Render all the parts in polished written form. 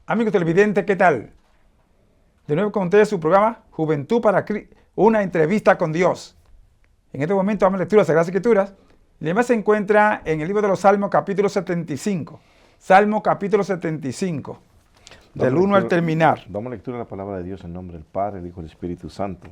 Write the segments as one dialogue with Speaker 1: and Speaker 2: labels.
Speaker 1: Amigos televidentes, ¿qué tal? De nuevo con ustedes su programa Juventud para Cristo, una entrevista con Dios. En este momento vamos a lectura de las Sagradas Escrituras. El tema se encuentra en el libro de los Salmos, capítulo 75. Salmo, capítulo 75, del 1 al terminar.
Speaker 2: Damos lectura a la palabra de Dios en nombre del Padre, el Hijo y el Espíritu Santo.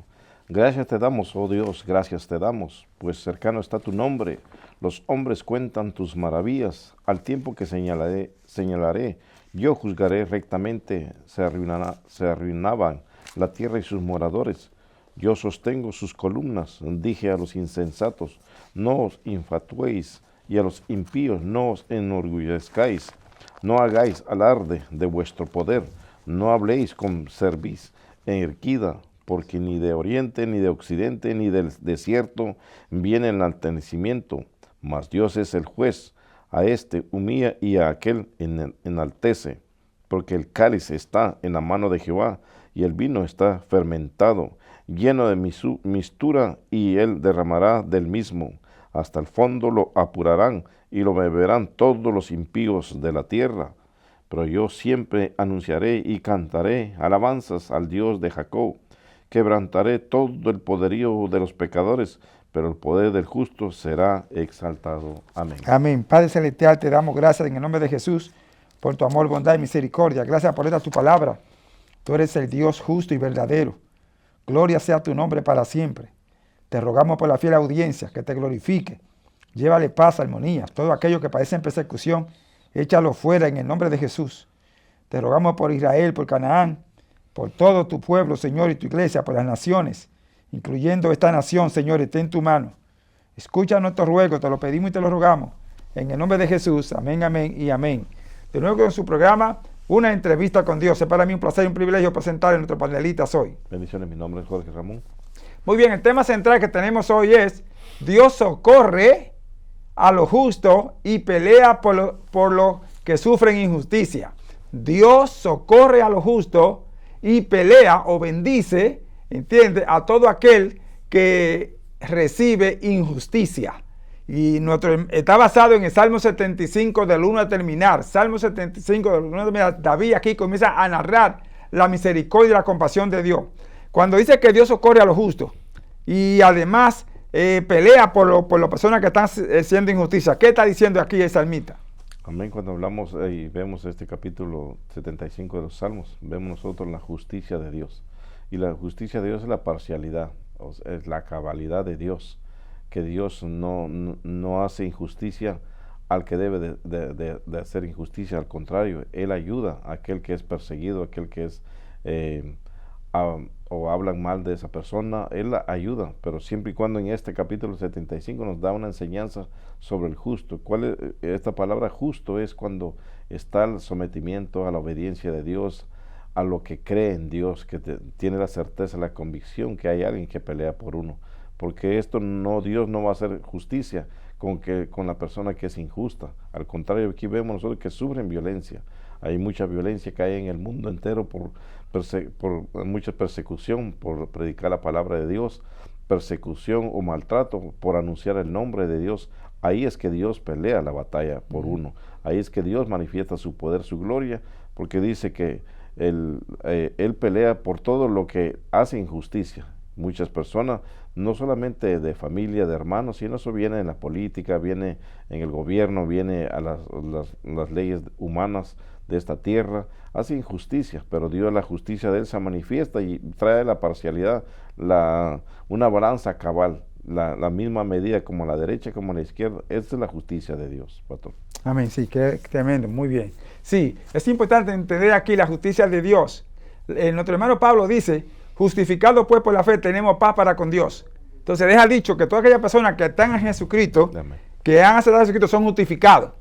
Speaker 2: Gracias te damos, oh Dios, gracias te damos, pues cercano está tu nombre. Los hombres cuentan tus maravillas, al tiempo que señalaré. Yo juzgaré rectamente, se arruinaban la tierra y sus moradores. Yo sostengo sus columnas, dije a los insensatos, no os infatuéis, y a los impíos no os enorgullezcáis. No hagáis alarde de vuestro poder, no habléis con cerviz erguida, porque ni de oriente, ni de occidente, ni del desierto viene el enaltecimiento, mas Dios es el juez. A este humilla y a aquel enaltece, porque el cáliz está en la mano de Jehová, y el vino está fermentado, lleno de mistura, y él derramará del mismo. Hasta el fondo lo apurarán, y lo beberán todos los impíos de la tierra. Pero yo siempre anunciaré y cantaré alabanzas al Dios de Jacob. Quebrantaré todo el poderío de los pecadores, pero el poder del justo será exaltado. Amén.
Speaker 1: Amén. Padre Celestial, te damos gracias en el nombre de Jesús por tu amor, bondad y misericordia. Gracias por esta tu palabra. Tú eres el Dios justo y verdadero. Gloria sea tu nombre para siempre. Te rogamos por la fiel audiencia que te glorifique. Llévale paz, armonía. Todo aquello que padece en persecución, échalo fuera en el nombre de Jesús. Te rogamos por Israel, por Canaán, por todo tu pueblo, Señor, y tu iglesia, por las naciones, incluyendo esta nación, Señor, está en tu mano. Escucha nuestro ruego, te lo pedimos y te lo rogamos. En el nombre de Jesús, amén, amén y amén. De nuevo con su programa, una entrevista con Dios. Es para mí un placer y un privilegio presentar a nuestros panelistas hoy.
Speaker 2: Bendiciones, mi nombre es Jorge Ramón.
Speaker 1: Muy bien, el tema central que tenemos hoy es: Dios socorre a los justos y pelea por los que sufren injusticia. Dios socorre a los justos y pelea o bendice, ¿entiende?, a todo aquel que recibe injusticia. Y está basado en el Salmo 75 del 1 a terminar. Salmo 75 del 1 a terminar. David aquí comienza a narrar la misericordia y la compasión de Dios. Cuando dice que Dios socorre a los justos y además pelea por las personas que están haciendo injusticia, ¿qué está diciendo aquí el salmista?
Speaker 2: Amén. Cuando hablamos y vemos este capítulo 75 de los Salmos, vemos nosotros la justicia de Dios. Y la justicia de Dios es la parcialidad, es la cabalidad de Dios, que Dios no hace injusticia al que debe de hacer injusticia. Al contrario, Él ayuda a aquel que es perseguido, aquel que es o hablan mal de esa persona, Él la ayuda, pero siempre y cuando en este capítulo 75 nos da una enseñanza sobre el justo. ¿Cuál es esta palabra justo? Es cuando está el sometimiento a la obediencia de Dios, a lo que cree en Dios, que tiene la certeza, la convicción que hay alguien que pelea por uno, porque Dios no va a hacer justicia con la persona que es injusta. Al contrario, aquí vemos nosotros que sufren violencia. Hay mucha violencia que hay en el mundo entero por mucha persecución por predicar la palabra de Dios, persecución o maltrato por anunciar el nombre de Dios. Ahí es que Dios pelea la batalla por uno. Ahí es que Dios manifiesta su poder, su gloria, porque dice que Él pelea por todo lo que hace injusticia. Muchas personas, no solamente de familia, de hermanos, sino eso viene en la política, viene en el gobierno, viene a las leyes humanas de esta tierra, hace injusticia, pero Dios, la justicia de Él se manifiesta y trae la parcialidad, una balanza cabal, la misma medida como a la derecha como a la izquierda. Esa es la justicia de Dios, pastor.
Speaker 1: Amén, sí, qué tremendo, muy bien. Sí, es importante entender aquí la justicia de Dios. Nuestro hermano Pablo dice: justificado pues por la fe, tenemos paz para con Dios. Entonces deja dicho que todas aquellas personas que están en Jesucristo, amén, que han aceptado a Jesucristo, son justificados.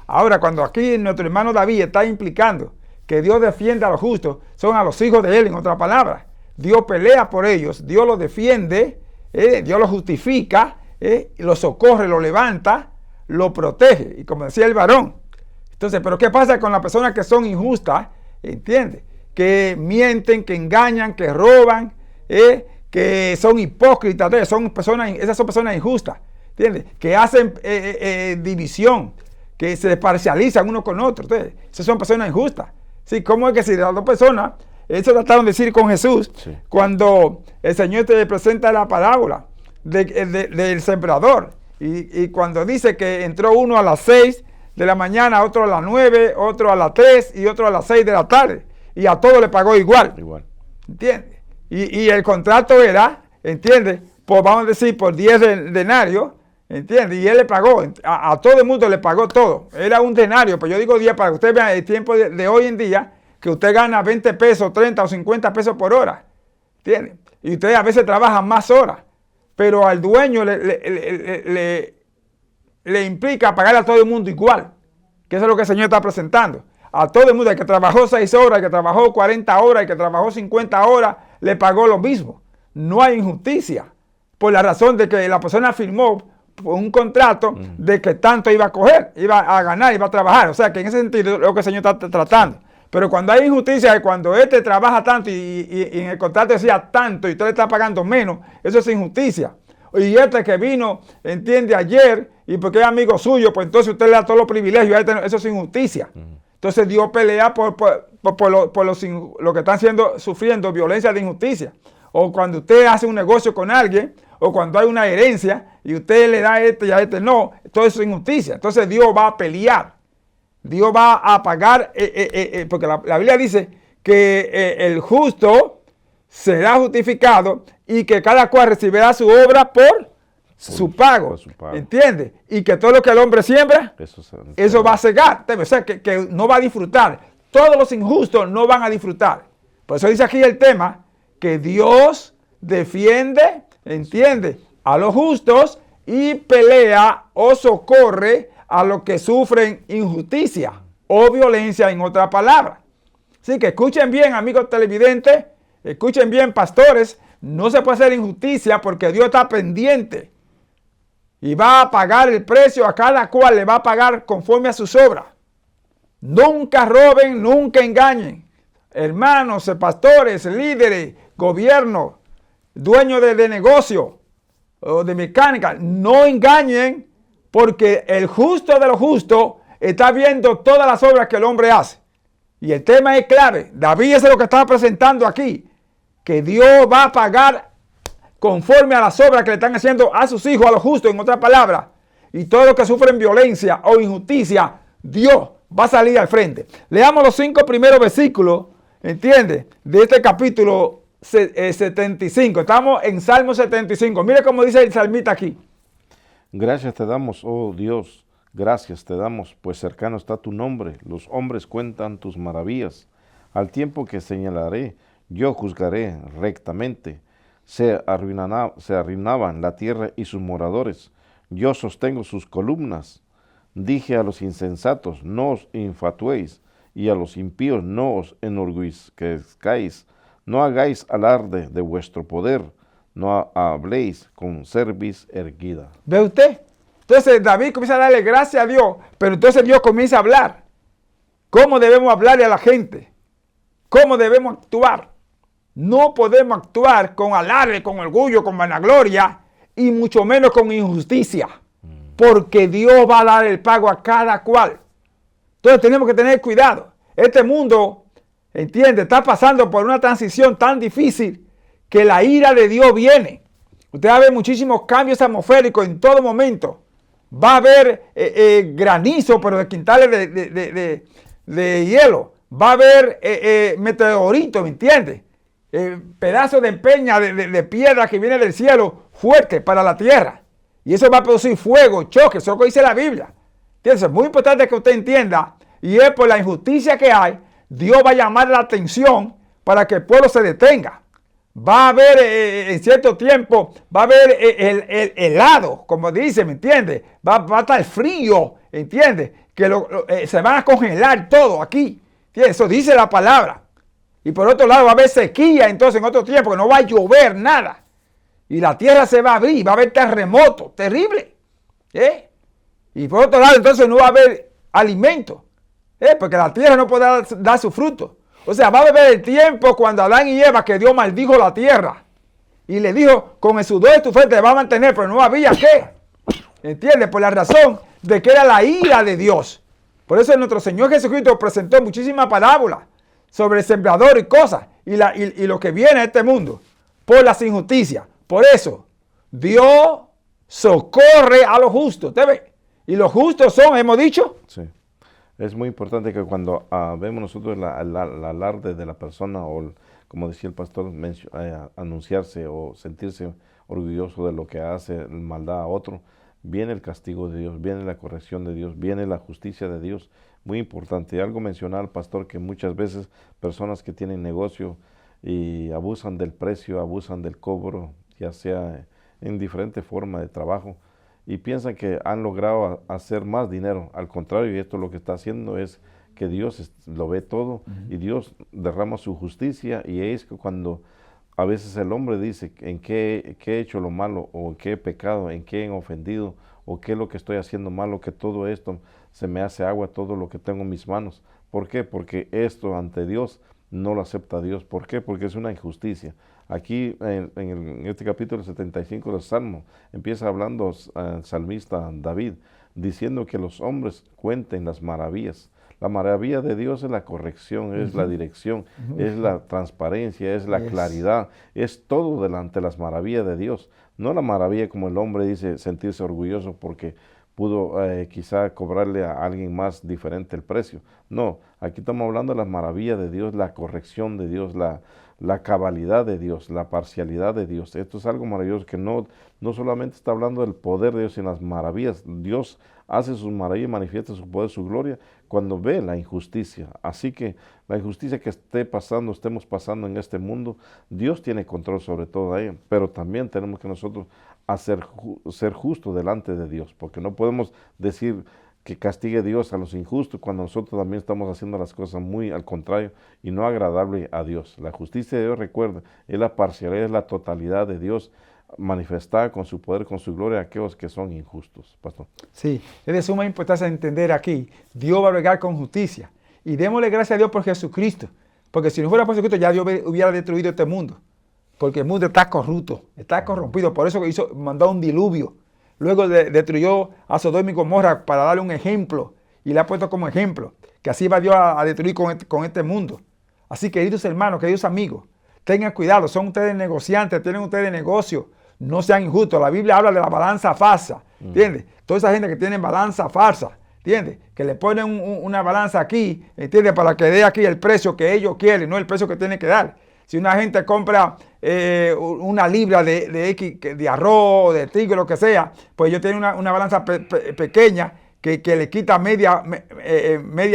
Speaker 1: Ahora, cuando aquí nuestro hermano David está implicando que Dios defiende a los justos, son a los hijos de Él, en otras palabras. Dios pelea por ellos, Dios los defiende, Dios los justifica, los socorre, los levanta, los protege. Y como decía el varón. Entonces, ¿pero qué pasa con las personas que son injustas? ¿Entiendes? Que mienten, que engañan, que roban, que son hipócritas, esas son personas injustas, ¿entiendes? Que hacen división, que se parcializan uno con otro. Entonces, esas son personas injustas. Sí, ¿cómo es que si las dos personas, eso trataron de decir con Jesús,
Speaker 2: Sí.
Speaker 1: cuando el Señor te presenta la parábola del sembrador, y cuando dice que entró uno a las 6 de la mañana, otro a las 9, otro a las 3 y otro a las 6 de la tarde, y a todos le pagó igual.
Speaker 2: Igual.
Speaker 1: ¿Entiendes? Y el contrato era, ¿entiendes? Por, vamos a decir, por 10 denarios, ¿entiendes? Y él le pagó, a todo el mundo le pagó todo. Era un denario, pero yo digo 10 para que usted vea el tiempo de hoy en día, que usted gana 20 pesos, 30 o 50 pesos por hora. ¿Entiendes? Y usted a veces trabaja más horas, pero al dueño le implica pagarle a todo el mundo igual, que eso es lo que el Señor está presentando. A todo el mundo, el que trabajó 6 horas, el que trabajó 40 horas, el que trabajó 50 horas, le pagó lo mismo. No hay injusticia, por la razón de que la persona firmó un contrato de que tanto iba a coger, iba a ganar, iba a trabajar. O sea, que en ese sentido es lo que el Señor está tratando. Pero cuando hay injusticia, es cuando este trabaja tanto y en el contrato decía tanto y usted le está pagando menos, eso es injusticia. Y este que vino, entiende, ayer, y porque es amigo suyo, pues entonces usted le da todos los privilegios, eso es injusticia. Entonces Dios pelea por los que están sufriendo violencia de injusticia. O cuando usted hace un negocio con alguien, o cuando hay una herencia, y usted le da a este y a este no, todo eso es injusticia. Entonces Dios va a pelear. Dios va a pagar, porque la Biblia dice que el justo será justificado y que cada cual recibirá su obra por su pago. ¿Entiende? Y que todo lo que el hombre siembra, eso va a cegar. O sea, que no va a disfrutar. Todos los injustos no van a disfrutar. Por eso dice aquí el tema, que Dios defiende, ¿entiende?, a los justos y pelea o socorre a los que sufren injusticia o violencia, en otra palabra. Así que escuchen bien, amigos televidentes, escuchen bien, pastores, no se puede hacer injusticia porque Dios está pendiente y va a pagar el precio, a cada cual le va a pagar conforme a sus obras. Nunca roben, nunca engañen. Hermanos, pastores, líderes, gobierno, dueños de negocio o de mecánica, no engañen, porque el justo de los justos está viendo todas las obras que el hombre hace. Y el tema es clave. David es lo que estaba presentando aquí, que Dios va a pagar conforme a las obras que le están haciendo a sus hijos, a los justos, en otras palabras. Y todos los que sufren violencia o injusticia, Dios va a salir al frente. Leamos los 5 primeros versículos, ¿entiende?, de este capítulo 75. Estamos en Salmo 75. Mire cómo dice el salmista aquí.
Speaker 2: Gracias te damos, oh Dios, gracias te damos, pues cercano está tu nombre. Los hombres cuentan tus maravillas. Al tiempo que señalaré, yo juzgaré rectamente. Se arruinaban la tierra y sus moradores. Yo sostengo sus columnas. Dije a los insensatos, no os infatuéis, y a los impíos no os enorgullezcáis. No hagáis alarde de vuestro poder, no habléis con cerviz erguida.
Speaker 1: ¿Ve usted? Entonces David comienza a darle gracias a Dios, pero entonces Dios comienza a hablar. ¿Cómo debemos hablarle a la gente? ¿Cómo debemos actuar? No podemos actuar con alarde, con orgullo, con vanagloria, y mucho menos con injusticia, porque Dios va a dar el pago a cada cual. Entonces tenemos que tener cuidado. Este mundo, entiende, está pasando por una transición tan difícil que la ira de Dios viene. Usted va a ver muchísimos cambios atmosféricos en todo momento. Va a haber granizo, pero de quintales de hielo. Va a haber meteoritos, ¿me entiende? Pedazos de peña, de piedra que viene del cielo fuerte para la tierra. Y eso va a producir fuego, choque, eso es lo que dice la Biblia. ¿Entiendes? Es muy importante que usted entienda, y es por la injusticia que hay, Dios va a llamar la atención para que el pueblo se detenga. Va a haber en cierto tiempo, va a haber el helado, como dice, ¿me entiende? Va a estar frío, ¿entiende? Que se van a congelar todo aquí. ¿Entiendes? Eso dice la palabra. Y por otro lado va a haber sequía entonces en otro tiempo, que no va a llover nada. Y la tierra se va a abrir, va a haber terremoto, terrible. Y por otro lado entonces no va a haber alimento, porque la tierra no podrá dar su fruto. O sea, va a haber el tiempo cuando Adán y Eva, que Dios maldijo la tierra. Y le dijo, con el sudor de tu frente te va a mantener, pero no había qué. ¿Entiendes? Por la razón de que era la ira de Dios. Por eso nuestro Señor Jesucristo presentó muchísimas parábolas sobre el sembrador y cosas, y lo que viene a este mundo, por las injusticias. Por eso, Dios socorre a los justos. ¿Usted ve? Y los justos son, hemos dicho.
Speaker 2: Sí. Es muy importante que cuando vemos nosotros el alarde de la persona, o como decía el pastor, anunciarse o sentirse orgulloso de lo que hace maldad a otro, viene el castigo de Dios, viene la corrección de Dios, viene la justicia de Dios. Muy importante. Algo mencionaba el pastor, que muchas veces personas que tienen negocio y abusan del precio, abusan del cobro, ya sea en diferente forma de trabajo, y piensan que han logrado hacer más dinero. Al contrario, y esto lo que está haciendo es que Dios lo ve todo, y Dios derrama su justicia, y es que cuando a veces el hombre dice en qué he hecho lo malo, o en qué he pecado, en qué he ofendido, o qué es lo que estoy haciendo malo, que todo esto se me hace agua, todo lo que tengo en mis manos. ¿Por qué? Porque esto ante Dios no lo acepta Dios. ¿Por qué? Porque es una injusticia. Aquí en este capítulo 75 del Salmo empieza hablando el salmista David, diciendo que los hombres cuenten las maravillas. La maravilla de Dios es la corrección, es la dirección, es la transparencia, es la claridad, es todo delante de las maravillas de Dios. No la maravilla como el hombre dice, sentirse orgulloso porque pudo quizá cobrarle a alguien más diferente el precio. No, aquí estamos hablando de las maravillas de Dios, la corrección de Dios, la cabalidad de Dios, la parcialidad de Dios. Esto es algo maravilloso, que no solamente está hablando del poder de Dios, sino las maravillas. Dios hace sus maravillas, manifiesta su poder, su gloria, cuando ve la injusticia. Así que la injusticia que estemos pasando en este mundo, Dios tiene control sobre todo ella, pero también tenemos que nosotros ser justos delante de Dios, porque no podemos decir que castigue Dios a los injustos cuando nosotros también estamos haciendo las cosas muy al contrario y no agradable a Dios. La justicia de Dios, recuerda, es la parcialidad, es la totalidad de Dios manifestada con su poder, con su gloria a aquellos que son injustos. Pastor.
Speaker 1: Sí, es de suma importancia entender aquí, Dios va a bregar con justicia, y démosle gracias a Dios por Jesucristo, porque si no fuera por Jesucristo ya Dios hubiera destruido este mundo, porque el mundo está corrupto, está corrompido. Por eso mandó un diluvio. Luego destruyó a Sodoma y Gomorra para darle un ejemplo, y le ha puesto como ejemplo que así va Dios a destruir con este mundo. Así, queridos hermanos, queridos amigos, tengan cuidado. Son ustedes negociantes, tienen ustedes negocio, no sean injustos. La Biblia habla de la balanza falsa, ¿entiendes? Toda esa gente que tiene balanza falsa, ¿entiendes? Que le ponen una balanza aquí, ¿entiendes? Para que dé aquí el precio que ellos quieren, no el precio que tienen que dar. Si una gente compra una libra de arroz, de trigo, lo que sea, pues ellos tienen una balanza pequeña que le quita media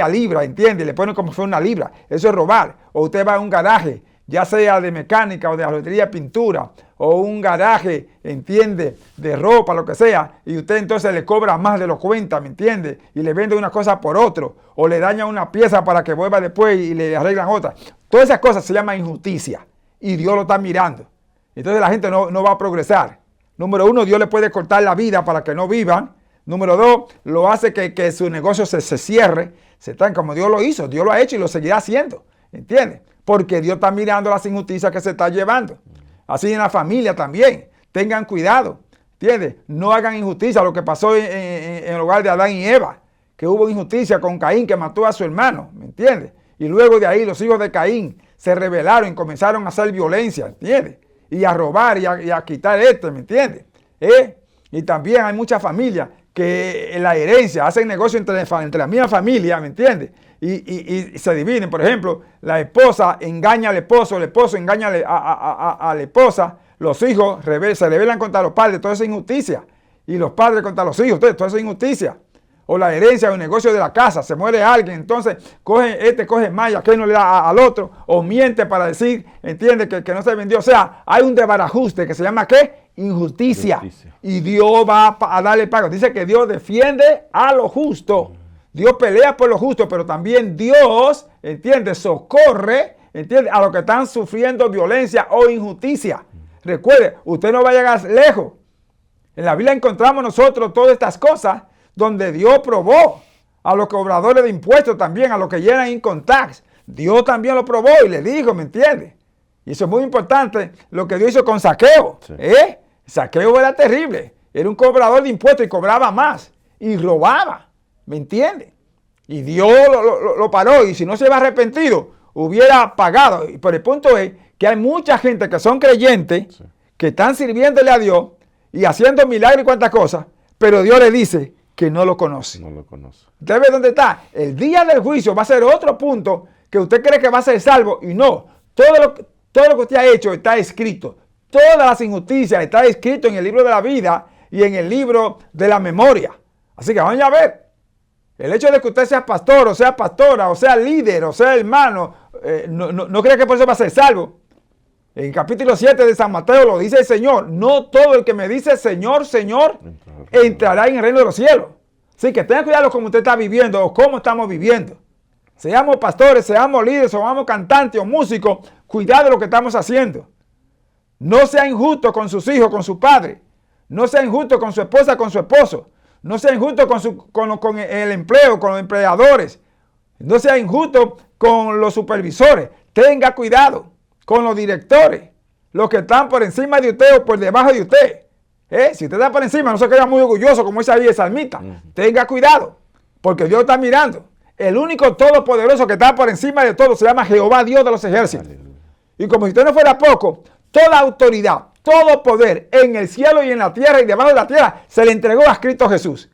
Speaker 1: libra, ¿entiendes? Le ponen como si fuera una libra. Eso es robar. O usted va a un garaje, ya sea de mecánica o de alutería, pintura, o un garaje, ¿entiende?, de ropa, lo que sea, y usted entonces le cobra más de lo cuenta, ¿me entiende? Y le vende una cosa por otro, o le daña una pieza para que vuelva después y le arreglan otra. Todas esas cosas se llaman injusticia, y Dios lo está mirando. Entonces la gente no va a progresar. Número uno, Dios le puede cortar la vida para que no vivan. Número dos, lo hace que su negocio se cierre, como Dios lo hizo, Dios lo ha hecho y lo seguirá haciendo, ¿entiendes? Porque Dios está mirando las injusticias que se está llevando. Así en la familia también. Tengan cuidado, ¿entiendes? No hagan injusticia. Lo que pasó en el hogar de Adán y Eva, que hubo injusticia con Caín, que mató a su hermano, ¿me entiendes? Y luego de ahí los hijos de Caín se rebelaron y comenzaron a hacer violencia, ¿entiendes? Y a robar y a quitar ¿me entiendes? Y también hay muchas familias que en la herencia hacen negocio entre la misma familia, ¿me entiendes? Y se dividen. Por ejemplo, la esposa engaña al esposo, el esposo engaña a la esposa, los hijos se rebelan contra los padres, toda esa injusticia. Y los padres contra los hijos, toda esa injusticia. O la herencia o el negocio de la casa, se muere alguien, entonces coge más y aquel no le da al otro, o miente para decir, entiende, que no se vendió. O sea, hay un desbarajuste que se llama ¿qué? Injusticia. Y Dios va a darle pago. Dice que Dios defiende a lo justo. Dios pelea por lo justo, pero también Dios, entiende, socorre, entiende, a los que están sufriendo violencia o injusticia. Recuerde, usted no va a llegar lejos. En la Biblia encontramos nosotros todas estas cosas donde Dios probó a los cobradores de impuestos también, a los que llenan income tax. Dios también lo probó y le dijo, ¿me entiende? Y eso es muy importante, lo que Dios hizo con Zaqueo. Sí. Zaqueo era terrible. Era un cobrador de impuestos y cobraba más. Y robaba. ¿Me entiende? Y Dios lo paró. Y si no se iba arrepentido, hubiera pagado. Pero el punto es que hay mucha gente que son creyentes,
Speaker 2: Sí.
Speaker 1: que están sirviéndole a Dios y haciendo milagros y cuantas cosas, pero Dios le dice que no lo conoce.
Speaker 2: No lo conoce.
Speaker 1: ¿Usted ve dónde está? El día del juicio va a ser otro punto que usted cree que va a ser salvo y no. Todo lo que usted ha hecho está escrito. Todas las injusticias está escrito en el libro de la vida y en el libro de la memoria. Así que vamos a ver. El hecho de que usted sea pastor o sea pastora o sea líder o sea hermano, no cree que por eso va a ser salvo. En el capítulo 7 de San Mateo lo dice el Señor. No todo el que me dice Señor, Señor, entrará en el reino de los cielos. Así que tenga cuidado como usted está viviendo o cómo estamos viviendo. Seamos pastores, seamos líderes, seamos cantantes o músicos, cuidado de lo que estamos haciendo. No sea injusto con sus hijos, con su padre. No sea injusto con su esposa, con su esposo. No sea injusto con el empleo, con los empleadores. No sea injusto con los supervisores. Tenga cuidado con los directores, los que están por encima de usted o por debajo de usted. Si usted está por encima, no se queda muy orgulloso como dice ahí el salmista. Tenga cuidado, porque Dios está mirando. El único todopoderoso que está por encima de todo se llama Jehová, Dios de los ejércitos. Y como si usted no fuera poco, toda autoridad, todo poder en el cielo y en la tierra y debajo de la tierra se le entregó a Cristo Jesús.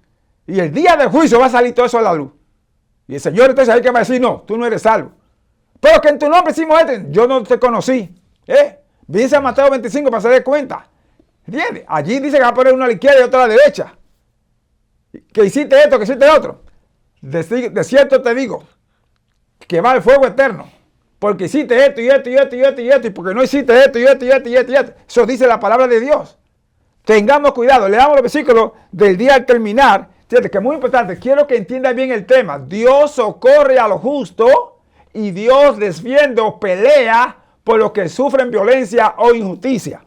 Speaker 1: Y el día del juicio va a salir todo eso a la luz. Y el Señor entonces ahí que va a decir, no, tú no eres salvo. Pero que en tu nombre hicimos esto, yo no te conocí. Dice a Mateo 25 para se dé cuenta. ¿Entiendes? Allí dice que va a poner uno a la izquierda y otro a la derecha. Que hiciste esto, que hiciste otro. De cierto te digo, que va al fuego eterno. Porque hiciste esto y esto y esto y esto y esto. Y porque no hiciste esto y esto y esto y esto y esto. Eso dice la palabra de Dios. Tengamos cuidado. Leamos los versículos del día al terminar. ¿Entiendes? Que es muy importante. Quiero que entienda bien el tema. Dios socorre a los justos. Y Dios defiende o pelea por los que sufren violencia o injusticia.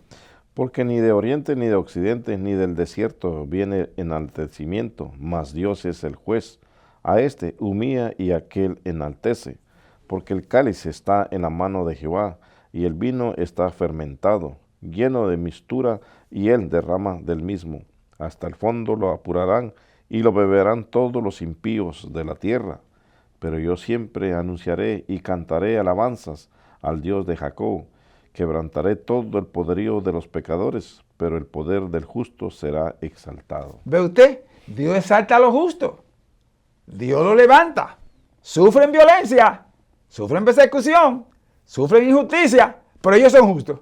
Speaker 2: Porque ni de oriente ni de occidente ni del desierto viene enaltecimiento, mas Dios es el juez. A este humilla y a aquel enaltece. Porque el cáliz está en la mano de Jehová y el vino está fermentado, lleno de mistura y él derrama del mismo. Hasta el fondo lo apurarán y lo beberán todos los impíos de la tierra. Pero yo siempre anunciaré y cantaré alabanzas al Dios de Jacob. Quebrantaré todo el poderío de los pecadores, pero el poder del justo será exaltado.
Speaker 1: ¿Ve usted? Dios exalta a los justos. Dios los levanta. Sufren violencia, sufren persecución, sufren injusticia, pero ellos son justos.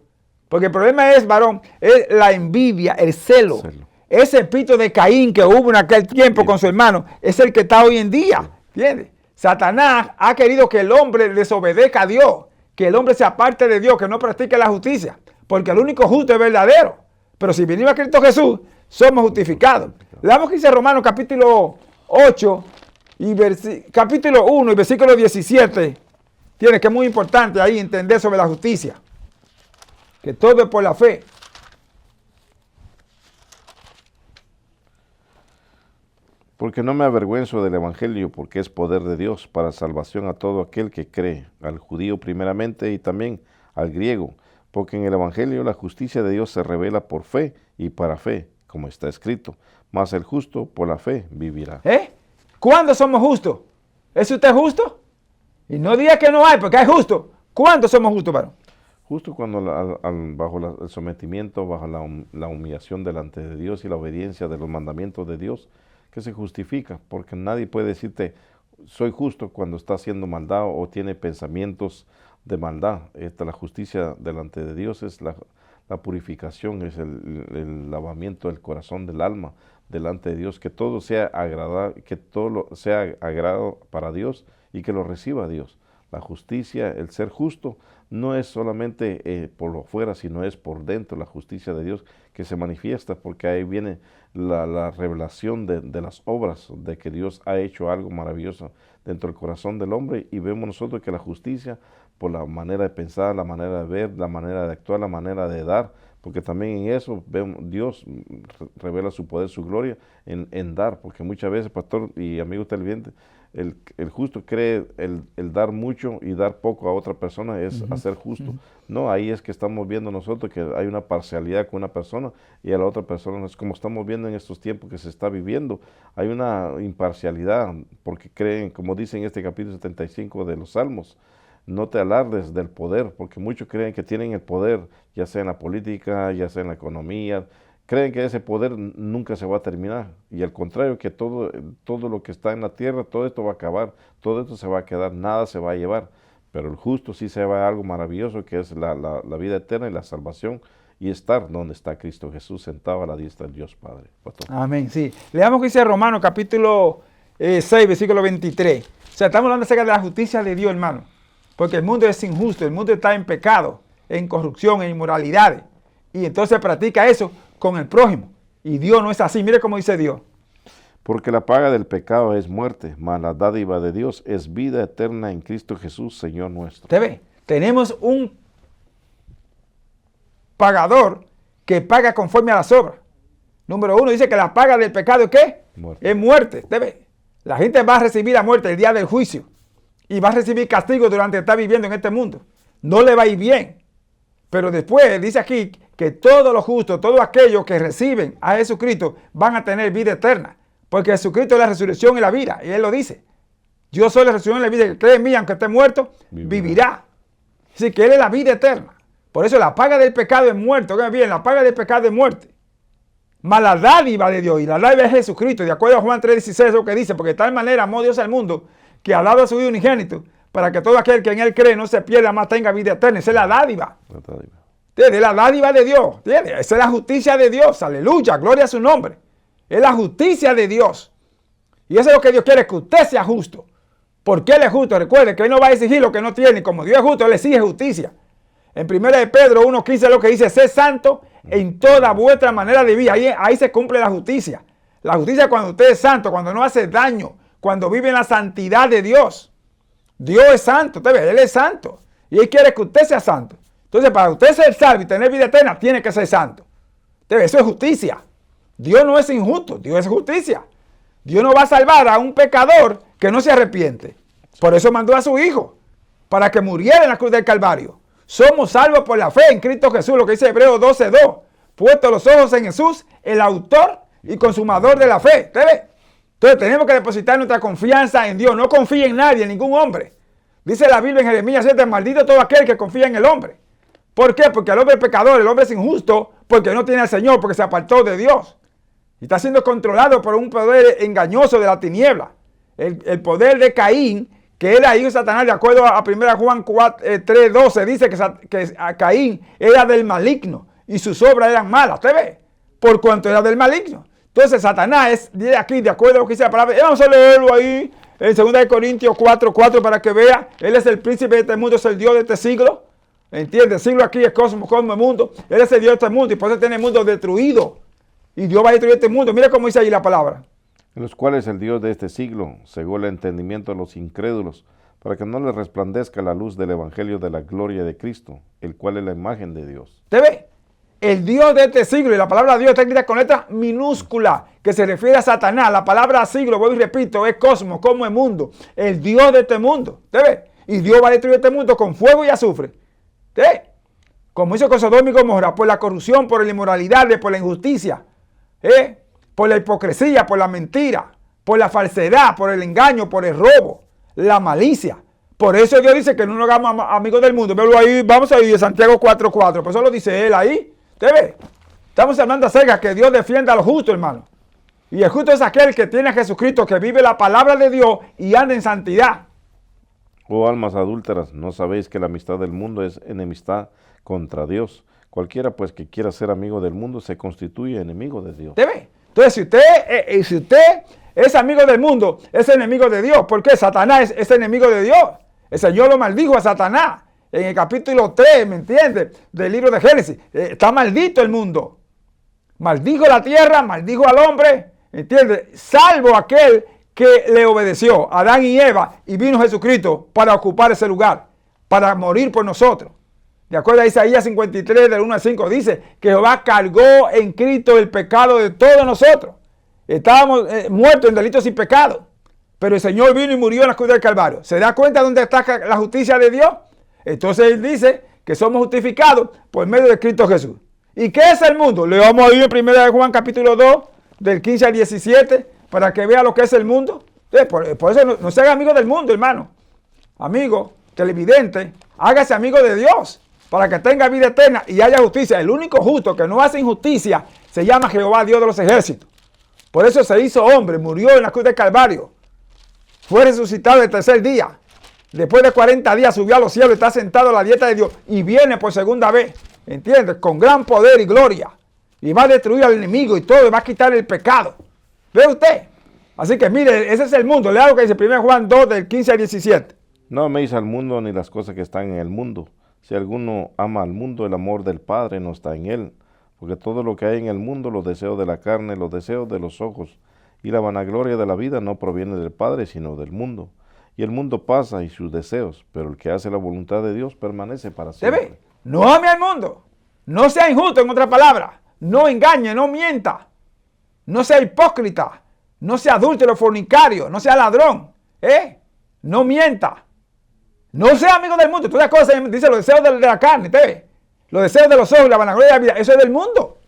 Speaker 1: Porque el problema es, varón, es la envidia, el celo. Ese espíritu de Caín que hubo en aquel tiempo con su hermano, es el que está hoy en día. ¿Entiendes? Satanás ha querido que el hombre desobedezca a Dios, que el hombre se aparte de Dios, que no practique la justicia, porque el único justo es verdadero. Pero si venimos a Cristo Jesús, somos justificados. Leamos que dice Romanos capítulo 8, capítulo 1 y versículo 17. Tiene que es muy importante ahí entender sobre la justicia. Que todo es por la fe.
Speaker 2: Porque no me avergüenzo del Evangelio, porque es poder de Dios para salvación a todo aquel que cree, al judío primeramente y también al griego. Porque en el Evangelio la justicia de Dios se revela por fe y para fe, como está escrito. Mas el justo por la fe vivirá.
Speaker 1: ¿Cuándo somos justos? ¿Es usted justo? Y no diga que no hay, porque hay justo. ¿Cuándo somos justos, varón?
Speaker 2: Justo cuando bajo el sometimiento, bajo la humillación delante de Dios y la obediencia de los mandamientos de Dios, que se justifica, porque nadie puede decirte soy justo cuando está haciendo maldad o tiene pensamientos de maldad. La justicia delante de Dios es la purificación, es el lavamiento del corazón, del alma delante de Dios, que todo sea agradable, que todo sea agrado para Dios y que lo reciba Dios. La justicia, el ser justo, no es solamente por lo fuera, sino es por dentro, la justicia de Dios que se manifiesta, porque ahí viene la revelación de las obras, de que Dios ha hecho algo maravilloso dentro del corazón del hombre, y vemos nosotros que la justicia, por la manera de pensar, la manera de ver, la manera de actuar, la manera de dar, porque también en eso vemos, Dios revela su poder, su gloria en dar, porque muchas veces, pastor y amigo televidente, el justo cree el dar mucho y dar poco a otra persona es hacer justo. No, ahí es que estamos viendo nosotros que hay una parcialidad con una persona y a la otra persona, es como estamos viendo en estos tiempos que se está viviendo, hay una imparcialidad, porque creen, como dice en este capítulo 75 de los Salmos, no te alardes del poder, porque muchos creen que tienen el poder, ya sea en la política, ya sea en la economía, creen que ese poder nunca se va a terminar, y al contrario, que todo lo que está en la tierra, todo esto va a acabar, todo esto se va a quedar, nada se va a llevar, pero el justo sí se va a algo maravilloso, que es la vida eterna y la salvación, y estar donde está Cristo Jesús, sentado a la diestra del Dios Padre. Pastor.
Speaker 1: Amén, sí. Leamos que dice Romanos capítulo 6, versículo 23. O sea, estamos hablando acerca de la justicia de Dios, hermano. Porque el mundo es injusto, el mundo está en pecado, en corrupción, en inmoralidades. Y entonces practica eso con el prójimo. Y Dios no es así. Mire cómo dice Dios.
Speaker 2: Porque la paga del pecado es muerte, mas la dádiva de Dios es vida eterna en Cristo Jesús, Señor nuestro.
Speaker 1: ¿Usted ve? Tenemos un pagador que paga conforme a las obras. Número 1 dice que la paga del pecado es ¿qué?
Speaker 2: Muerte.
Speaker 1: Es muerte. ¿Usted ve? La gente va a recibir la muerte el día del juicio. Y va a recibir castigo durante estar viviendo en este mundo. No le va a ir bien. Pero después dice aquí que todos los justos, todos aquellos que reciben a Jesucristo van a tener vida eterna. Porque Jesucristo es la resurrección y la vida. Y Él lo dice. Yo soy la resurrección y la vida. El que cree en mí, aunque esté muerto, vivirá. Así que Él es la vida eterna. Por eso la paga del pecado es muerte. Oigan bien, la paga del pecado es muerte. Mas la dádiva de Dios, y la dádiva es Jesucristo. De acuerdo a Juan 3:16 es lo que dice. Porque de tal manera amó Dios al mundo, que ha dado a su Hijo unigénito, para que todo aquel que en Él cree no se pierda, más tenga vida eterna. Esa es la dádiva. Es la dádiva de Dios. Esa es la justicia de Dios. Aleluya, gloria a su nombre. Es la justicia de Dios. Y eso es lo que Dios quiere, que usted sea justo. Porque Él es justo. Recuerde que Él no va a exigir lo que no tiene. Como Dios es justo, Él exige justicia. En 1 de Pedro 1:15 es lo que dice: sé santo en toda vuestra manera de vida. Ahí se cumple la justicia. La justicia es cuando usted es santo, cuando no hace daño, cuando vive en la santidad de Dios. Dios es santo, usted ve, Él es santo. Y Él quiere que usted sea santo. Entonces, para usted ser salvo y tener vida eterna, tiene que ser santo. Usted ve, eso es justicia. Dios no es injusto, Dios es justicia. Dios no va a salvar a un pecador que no se arrepiente. Por eso mandó a su Hijo, para que muriera en la cruz del Calvario. Somos salvos por la fe en Cristo Jesús, lo que dice Hebreos 12:2. Puesto los ojos en Jesús, el autor y consumador de la fe. ¿Usted ve? Entonces tenemos que depositar nuestra confianza en Dios. No confíe en nadie, en ningún hombre. Dice la Biblia en Jeremías 7, maldito todo aquel que confía en el hombre. ¿Por qué? Porque el hombre es pecador, el hombre es injusto, porque no tiene al Señor, porque se apartó de Dios. Y está siendo controlado por un poder engañoso de la tiniebla. El poder de Caín, que era hijo de Satanás, de acuerdo a 1 Juan 3:12, dice que Caín era del maligno y sus obras eran malas. ¿Usted ve? Por cuanto era del maligno. Entonces Satanás es de aquí, de acuerdo a lo que dice la palabra. Vamos a leerlo ahí en 2 Corintios 4:4 para que vea. Él es el príncipe de este mundo, es el Dios de este siglo. ¿Entiende? El siglo aquí es cosmos, el mundo. Él es el Dios de este mundo y por eso tiene el mundo destruido. Y Dios va a destruir este mundo. Mira cómo dice ahí la palabra.
Speaker 2: En los cuales el Dios de este siglo cegó el entendimiento a los incrédulos, para que no les resplandezca la luz del evangelio de la gloria de Cristo, el cual es la imagen de Dios.
Speaker 1: ¿Te ve? El Dios de este siglo, y la palabra Dios está escrita con letra minúscula, que se refiere a Satanás. La palabra siglo, voy y repito, es cosmos, como el mundo. El Dios de este mundo. ¿Te ve? Y Dios va a destruir este mundo con fuego y azufre. ¿Te ve? Como hizo con Sodoma y Gomorra, por la corrupción, por la inmoralidad, por la injusticia, por la hipocresía, por la mentira, por la falsedad, por el engaño, por el robo, la malicia. Por eso Dios dice que no nos hagamos amigos del mundo. Velo ahí, vamos a ir de Santiago 4:4. Por eso lo dice Él ahí. ¿Usted ve? Estamos hablando acerca de que Dios defienda a los justos, hermano. Y el justo es aquel que tiene a Jesucristo, que vive la palabra de Dios y anda en santidad.
Speaker 2: Oh almas adúlteras, ¿no sabéis que la amistad del mundo es enemistad contra Dios? Cualquiera pues que quiera ser amigo del mundo se constituye enemigo de Dios.
Speaker 1: ¿Usted ve? Entonces, si usted es amigo del mundo, es enemigo de Dios. ¿Por qué? Satanás es enemigo de Dios. El Señor lo maldijo a Satanás. En el capítulo 3, ¿me entiendes? Del libro de Génesis. Está maldito el mundo. Maldijo la tierra, maldijo al hombre, ¿entiendes? Salvo aquel que le obedeció, Adán y Eva, y vino Jesucristo para ocupar ese lugar, para morir por nosotros. De acuerdo a Isaías 53, del 1 al 5, dice que Jehová cargó en Cristo el pecado de todos nosotros. Estábamos muertos en delitos y pecados, pero el Señor vino y murió en la cruz del Calvario. ¿Se da cuenta dónde está la justicia de Dios? Entonces Él dice que somos justificados por medio de Cristo Jesús. ¿Y qué es el mundo? Le vamos a ir en 1 Juan capítulo 2, del 15 al 17, para que vea lo que es el mundo. Por eso no se haga amigo del mundo, hermano. Amigo, televidente, hágase amigo de Dios para que tenga vida eterna y haya justicia. El único justo que no hace injusticia se llama Jehová, Dios de los ejércitos. Por eso se hizo hombre, murió en la cruz del Calvario, fue resucitado el tercer día. Después de 40 días subió a los cielos, está sentado a la diestra de Dios y viene por segunda vez, ¿entiendes? Con gran poder y gloria. Y va a destruir al enemigo y todo, y va a quitar el pecado. ¿Ve usted? Así que mire, ese es el mundo. Lea lo que dice 1 Juan 2, del 15 al 17.
Speaker 2: No améis al mundo ni las cosas que están en el mundo. Si alguno ama al mundo, el amor del Padre no está en él. Porque todo lo que hay en el mundo, los deseos de la carne, los deseos de los ojos y la vanagloria de la vida no proviene del Padre, sino del mundo. Y el mundo pasa y sus deseos, pero el que hace la voluntad de Dios permanece para siempre.
Speaker 1: ¿Ve? No ame al mundo. No sea injusto, en otras palabras. No engañe, no mienta. No sea hipócrita. No sea adúltero, fornicario. No sea ladrón. No mienta. No sea amigo del mundo. Todas las cosas, dice los deseos de la carne. ¿Te ve? Los deseos de los ojos, la vanagloria de la vida. Eso es del mundo.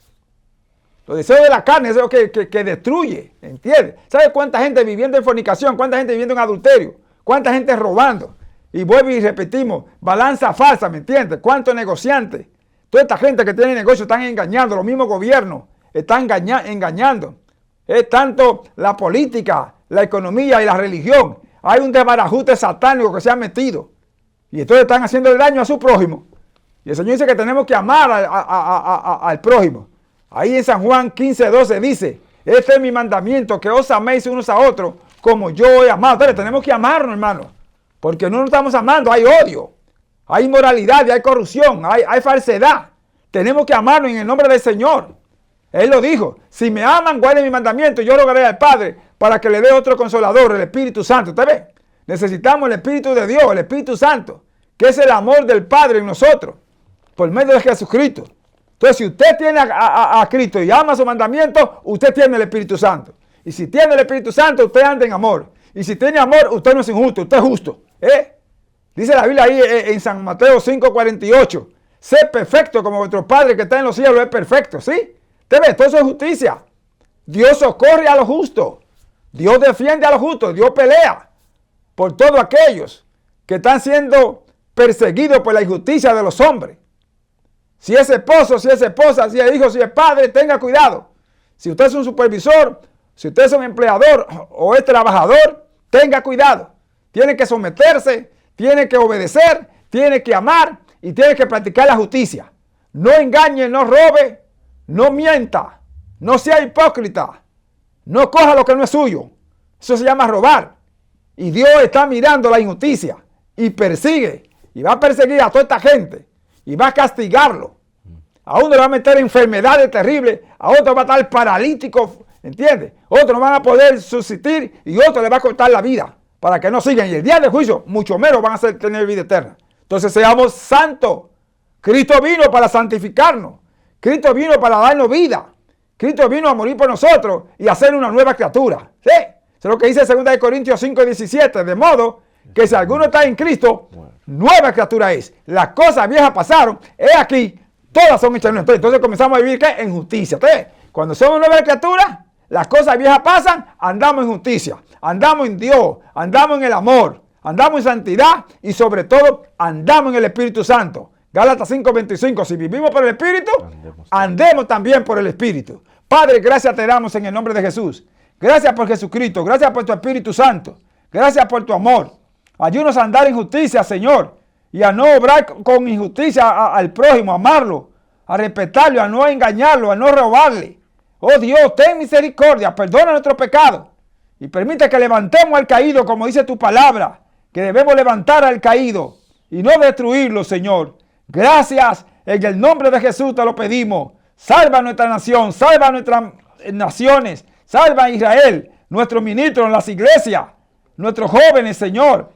Speaker 1: Los deseos de la carne, eso es lo que destruye. ¿Entiendes? ¿Sabe cuánta gente viviendo en fornicación? ¿Cuánta gente viviendo en adulterio? ¿Cuánta gente robando? Y vuelvo y repetimos, balanza falsa, ¿me entiendes? ¿Cuántos negociantes? Toda esta gente que tiene negocio están engañando, los mismos gobiernos están engañando. Es tanto la política, la economía y la religión. Hay un desbarajuste satánico que se ha metido. Y entonces están haciendo daño a su prójimo. Y el Señor dice que tenemos que amar al prójimo. Ahí en San Juan 15:12 dice, este es mi mandamiento, que os améis unos a otros como yo he amado. Entonces tenemos que amarnos, hermano. Porque no nos estamos amando, hay odio, hay inmoralidad, hay corrupción, hay falsedad. Tenemos que amarnos en el nombre del Señor. Él lo dijo, si me aman, guarden mi mandamiento, yo rogaré al Padre para que le dé otro consolador, el Espíritu Santo. ¿Usted ve? Necesitamos el Espíritu de Dios, el Espíritu Santo, que es el amor del Padre en nosotros, por medio de Jesucristo. Entonces, si usted tiene a Cristo y ama su mandamiento, usted tiene el Espíritu Santo. Y si tiene el Espíritu Santo, usted anda en amor. Y si tiene amor, usted no es injusto, usted es justo. Dice la Biblia ahí en San Mateo 5:48. Sé perfecto como vuestro Padre que está en los cielos es perfecto. ¿Sí? ¿Te ves? Todo eso es justicia. Dios socorre a los justos. Dios defiende a los justos. Dios pelea por todos aquellos que están siendo perseguidos por la injusticia de los hombres. Si es esposo, si es esposa, si es hijo, si es padre, tenga cuidado. Si usted es un supervisor, si usted es un empleador o es trabajador, tenga cuidado. Tiene que someterse, tiene que obedecer, tiene que amar y tiene que practicar la justicia. No engañe, no robe, no mienta, no sea hipócrita, no coja lo que no es suyo. Eso se llama robar. Y Dios está mirando la injusticia y persigue y va a perseguir a toda esta gente y va a castigarlo. A uno le va a meter enfermedades terribles, a otro va a estar paralítico, ¿entiendes? Otros no van a poder subsistir y otro le va a cortar la vida para que no sigan. Y el día del juicio, mucho menos van a tener vida eterna. Entonces seamos santos. Cristo vino para santificarnos. Cristo vino para darnos vida. Cristo vino a morir por nosotros y a hacer una nueva criatura. ¿Sí? Eso es lo que dice 2 Corintios 5:17. De modo que si alguno está en Cristo, nueva criatura es. Las cosas viejas pasaron. He aquí, todas son hechas nuevas. Entonces comenzamos a vivir ¿qué? En justicia. Entonces, cuando somos nuevas criaturas, las cosas viejas pasan, andamos en justicia, andamos en Dios, andamos en el amor, andamos en santidad y sobre todo andamos en el Espíritu Santo. Gálatas 5:25, si vivimos por el Espíritu, andemos también por el Espíritu. Padre, gracias te damos en el nombre de Jesús. Gracias por Jesucristo, gracias por tu Espíritu Santo, gracias por tu amor. Ayúdanos a andar en justicia, Señor, y a no obrar con injusticia al prójimo, a amarlo, a respetarlo, a no engañarlo, a no robarle. Oh Dios, ten misericordia, perdona nuestros pecados y permite que levantemos al caído, como dice tu palabra, que debemos levantar al caído y no destruirlo, Señor. Gracias, en el nombre de Jesús te lo pedimos. Salva nuestra nación, salva nuestras naciones, salva a Israel, nuestros ministros en las iglesias, nuestros jóvenes, Señor,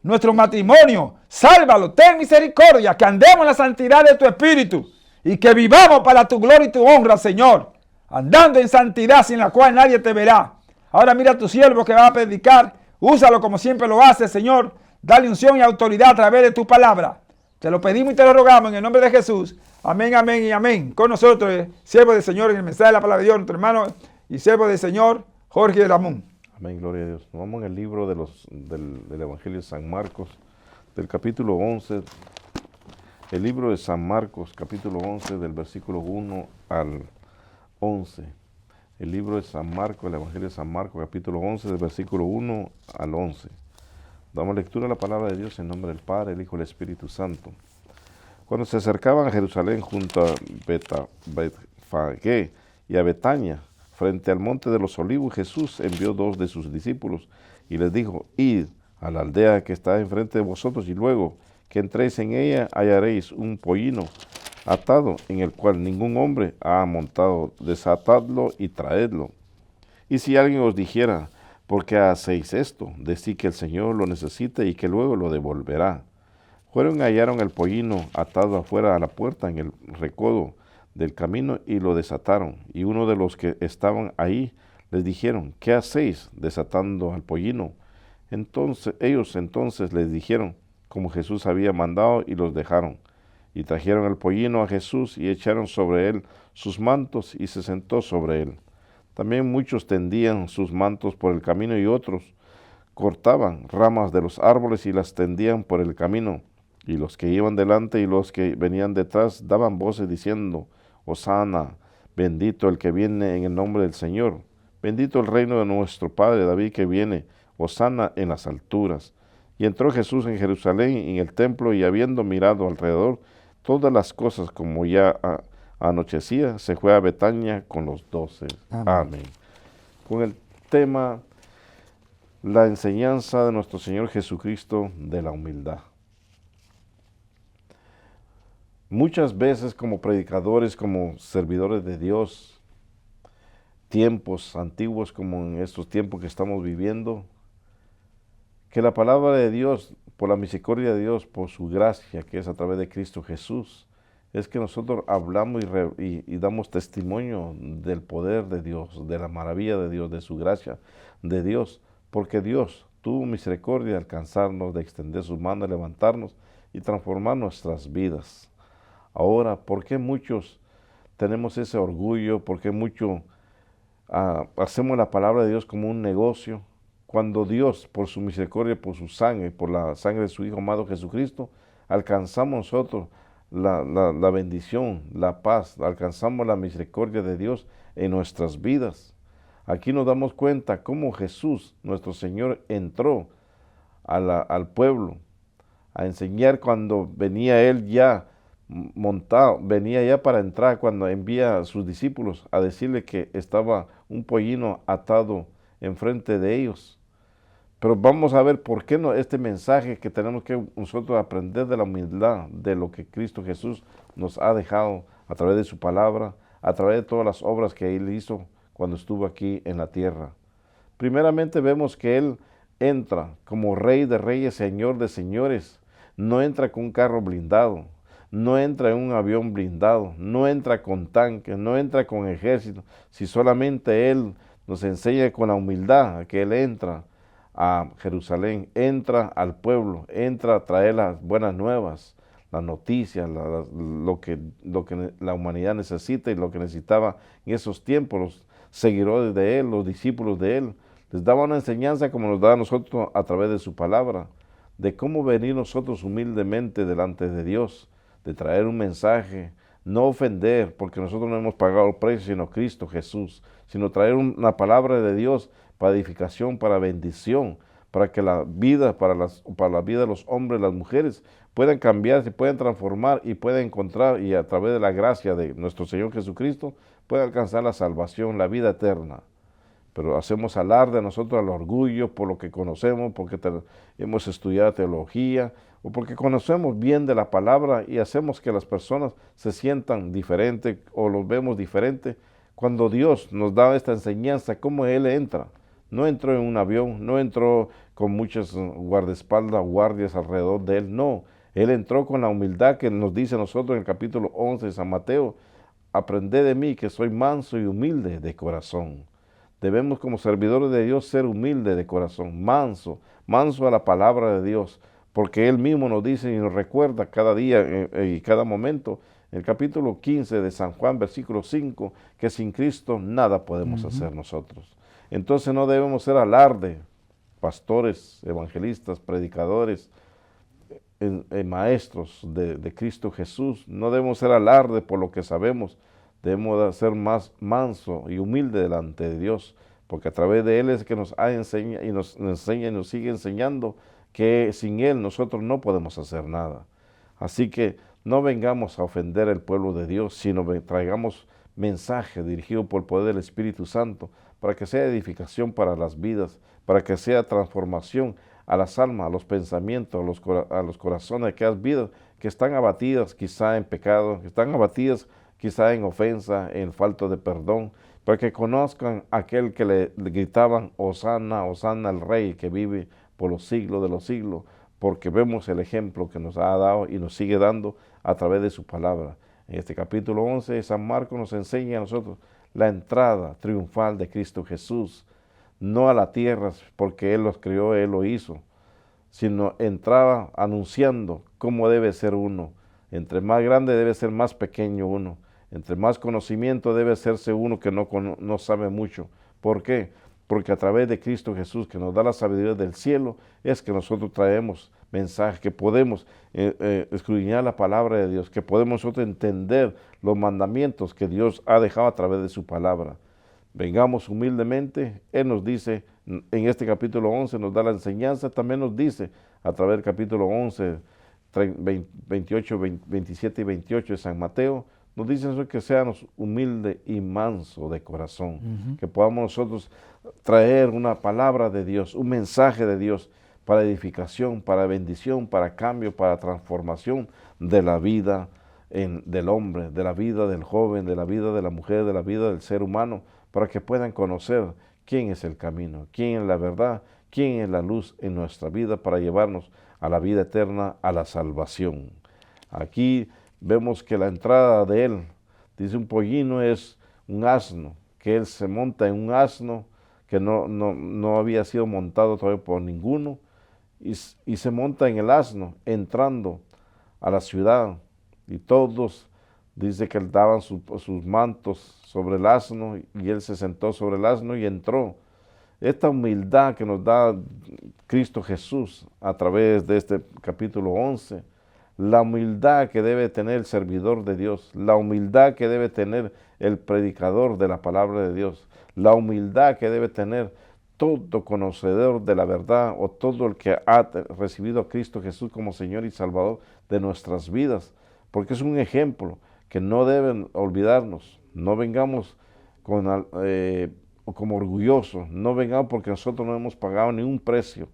Speaker 1: nuestro matrimonio. Sálvalo, ten misericordia, que andemos en la santidad de tu Espíritu y que vivamos para tu gloria y tu honra, Señor. Andando en santidad sin la cual nadie te verá. Ahora mira a tu siervo que va a predicar. Úsalo como siempre lo hace, Señor. Dale unción y autoridad a través de tu palabra. Te lo pedimos y te lo rogamos en el nombre de Jesús. Amén, amén y amén. Con nosotros, siervo del Señor, en el mensaje de la palabra de Dios, nuestro hermano y siervo del Señor, Jorge Ramón.
Speaker 2: Amén, gloria a Dios. Nos vamos en el libro del Evangelio de San Marcos. del capítulo 11, el libro de San Marcos, capítulo 11, del versículo 1 al 11. El libro de San Marcos, el Evangelio de San Marcos, capítulo 11, del versículo 1 al 11. Damos lectura a la palabra de Dios en nombre del Padre, el Hijo y el Espíritu Santo. Cuando se acercaban a Jerusalén junto a Betfagé y a Betania, frente al monte de los olivos, Jesús envió 2 de sus discípulos y les dijo: id a la aldea que está enfrente de vosotros, y luego que entréis en ella hallaréis un pollino atado, en el cual ningún hombre ha montado. Desatadlo y traedlo. Y si alguien os dijera: ¿por qué hacéis esto?, decid que el Señor lo necesita y que luego lo devolverá. Fueron y hallaron el pollino atado afuera a la puerta, en el recodo del camino, y lo desataron. Y uno de los que estaban ahí les dijeron: ¿qué hacéis desatando al pollino? Ellos entonces les dijeron como Jesús había mandado, y los dejaron. Y trajeron el pollino a Jesús y echaron sobre él sus mantos, y se sentó sobre él. También muchos tendían sus mantos por el camino, y otros cortaban ramas de los árboles y las tendían por el camino. Y los que iban delante y los que venían detrás daban voces diciendo: Hosana, bendito el que viene en el nombre del Señor. Bendito el reino de nuestro Padre David que viene. Hosana en las alturas. Y entró Jesús en Jerusalén, en el templo, y habiendo mirado alrededor todas las cosas, como ya anochecía, se fue a Betania con los 12. Amén. Con el tema, la enseñanza de nuestro Señor Jesucristo de la humildad. Muchas veces, como predicadores, como servidores de Dios, tiempos antiguos como en estos tiempos que estamos viviendo, que la palabra de Dios, por la misericordia de Dios, por su gracia, que es a través de Cristo Jesús, es que nosotros hablamos y damos testimonio del poder de Dios, de la maravilla de Dios, de su gracia de Dios, porque Dios tuvo misericordia de alcanzarnos, de extender sus manos, de levantarnos y transformar nuestras vidas. Ahora, ¿por qué muchos tenemos ese orgullo? ¿Por qué muchos hacemos la palabra de Dios como un negocio? Cuando Dios, por su misericordia, por su sangre, por la sangre de su Hijo amado Jesucristo, alcanzamos nosotros la bendición, la paz, alcanzamos la misericordia de Dios en nuestras vidas. Aquí nos damos cuenta cómo Jesús, nuestro Señor, entró al pueblo a enseñar cuando venía Él ya montado, venía ya para entrar, cuando envía a sus discípulos a decirle que estaba un pollino atado enfrente de ellos. Pero vamos a ver por qué no este mensaje que tenemos que nosotros aprender de la humildad, de lo que Cristo Jesús nos ha dejado a través de su palabra, a través de todas las obras que Él hizo cuando estuvo aquí en la tierra. Primeramente vemos que Él entra como Rey de Reyes, Señor de Señores. No entra con un carro blindado, no entra en un avión blindado, no entra con tanques, no entra con ejército. Si solamente Él nos enseña con la humildad que Él entra a Jerusalén, entra al pueblo, entra a traer las buenas nuevas, las noticias, lo que la humanidad necesita y lo que necesitaba en esos tiempos. Los seguidores de Él, los discípulos de Él, les daba una enseñanza como nos da a nosotros a través de su palabra, de cómo venir nosotros humildemente delante de Dios, de traer un mensaje, no ofender, porque nosotros no hemos pagado el precio, sino Cristo Jesús, sino traer una palabra de Dios para edificación, para bendición, para que la vida, para la vida de los hombres, las mujeres, puedan cambiar, se puedan transformar y puedan encontrar, y a través de la gracia de nuestro Señor Jesucristo, puedan alcanzar la salvación, la vida eterna. Pero hacemos alarde nosotros al orgullo por lo que conocemos, porque hemos estudiado teología, o porque conocemos bien de la palabra y hacemos que las personas se sientan diferentes o los vemos diferente. Cuando Dios nos da esta enseñanza, cómo Él entra. No entró en un avión, no entró con muchos guardaespaldas, guardias alrededor de Él, no. Él entró con la humildad que nos dice a nosotros en el capítulo 11 de San Mateo: aprended de mí que soy manso y humilde de corazón. Debemos como servidores de Dios ser humildes de corazón, manso a la palabra de Dios, porque Él mismo nos dice y nos recuerda cada día y cada momento, en el capítulo 15 de San Juan, versículo 5, que sin Cristo nada podemos hacer nosotros. Entonces no debemos ser alarde, pastores, evangelistas, predicadores, maestros de Cristo Jesús. No debemos ser alarde por lo que sabemos, debemos ser más manso y humilde delante de Dios, porque a través de Él es que nos enseña y nos sigue enseñando que sin Él nosotros no podemos hacer nada. Así que no vengamos a ofender al pueblo de Dios, sino traigamos mensaje dirigido por el poder del Espíritu Santo, para que sea edificación para las vidas, para que sea transformación a las almas, a los pensamientos, a los corazones de aquellas vidas que están abatidas quizá en pecado, que están abatidas quizá en ofensa, en falta de perdón, para que conozcan a aquel que le gritaban, Hosana, Hosana al Rey que vive por los siglos de los siglos, porque vemos el ejemplo que nos ha dado y nos sigue dando a través de su palabra. En este capítulo 11, San Marcos nos enseña a nosotros la entrada triunfal de Cristo Jesús, no a la tierra porque Él los creó, Él lo hizo, sino entraba anunciando cómo debe ser uno. Entre más grande debe ser más pequeño uno. Entre más conocimiento debe hacerse uno que no sabe mucho. ¿Por qué? Porque a través de Cristo Jesús, que nos da la sabiduría del cielo, es que nosotros traemos mensajes, que podemos escudriñar la palabra de Dios, que podemos nosotros entender los mandamientos que Dios ha dejado a través de su palabra. Vengamos humildemente. Él nos dice, en este capítulo 11 nos da la enseñanza, también nos dice a través del capítulo 11, 28, 27 y 28 de San Mateo, nos dice eso, que seamos humildes y mansos de corazón, que podamos nosotros traer una palabra de Dios, un mensaje de Dios para edificación, para bendición, para cambio, para transformación de la vida del hombre, de la vida del joven, de la vida de la mujer, de la vida del ser humano, para que puedan conocer quién es el camino, quién es la verdad, quién es la luz en nuestra vida para llevarnos a la vida eterna, a la salvación. Aquí vemos que la entrada de él, dice un pollino es un asno, que él se monta en un asno que no había sido montado todavía por ninguno, y se monta en el asno entrando a la ciudad, y todos, dice que daban sus mantos sobre el asno, y él se sentó sobre el asno y entró. Esta humildad que nos da Cristo Jesús a través de este capítulo 11, la humildad que debe tener el servidor de Dios, la humildad que debe tener el predicador de la palabra de Dios, la humildad que debe tener todo conocedor de la verdad o todo el que ha recibido a Cristo Jesús como Señor y Salvador de nuestras vidas, porque es un ejemplo que no deben olvidarnos. No vengamos como orgullosos, no vengamos porque nosotros no hemos pagado ni un precio.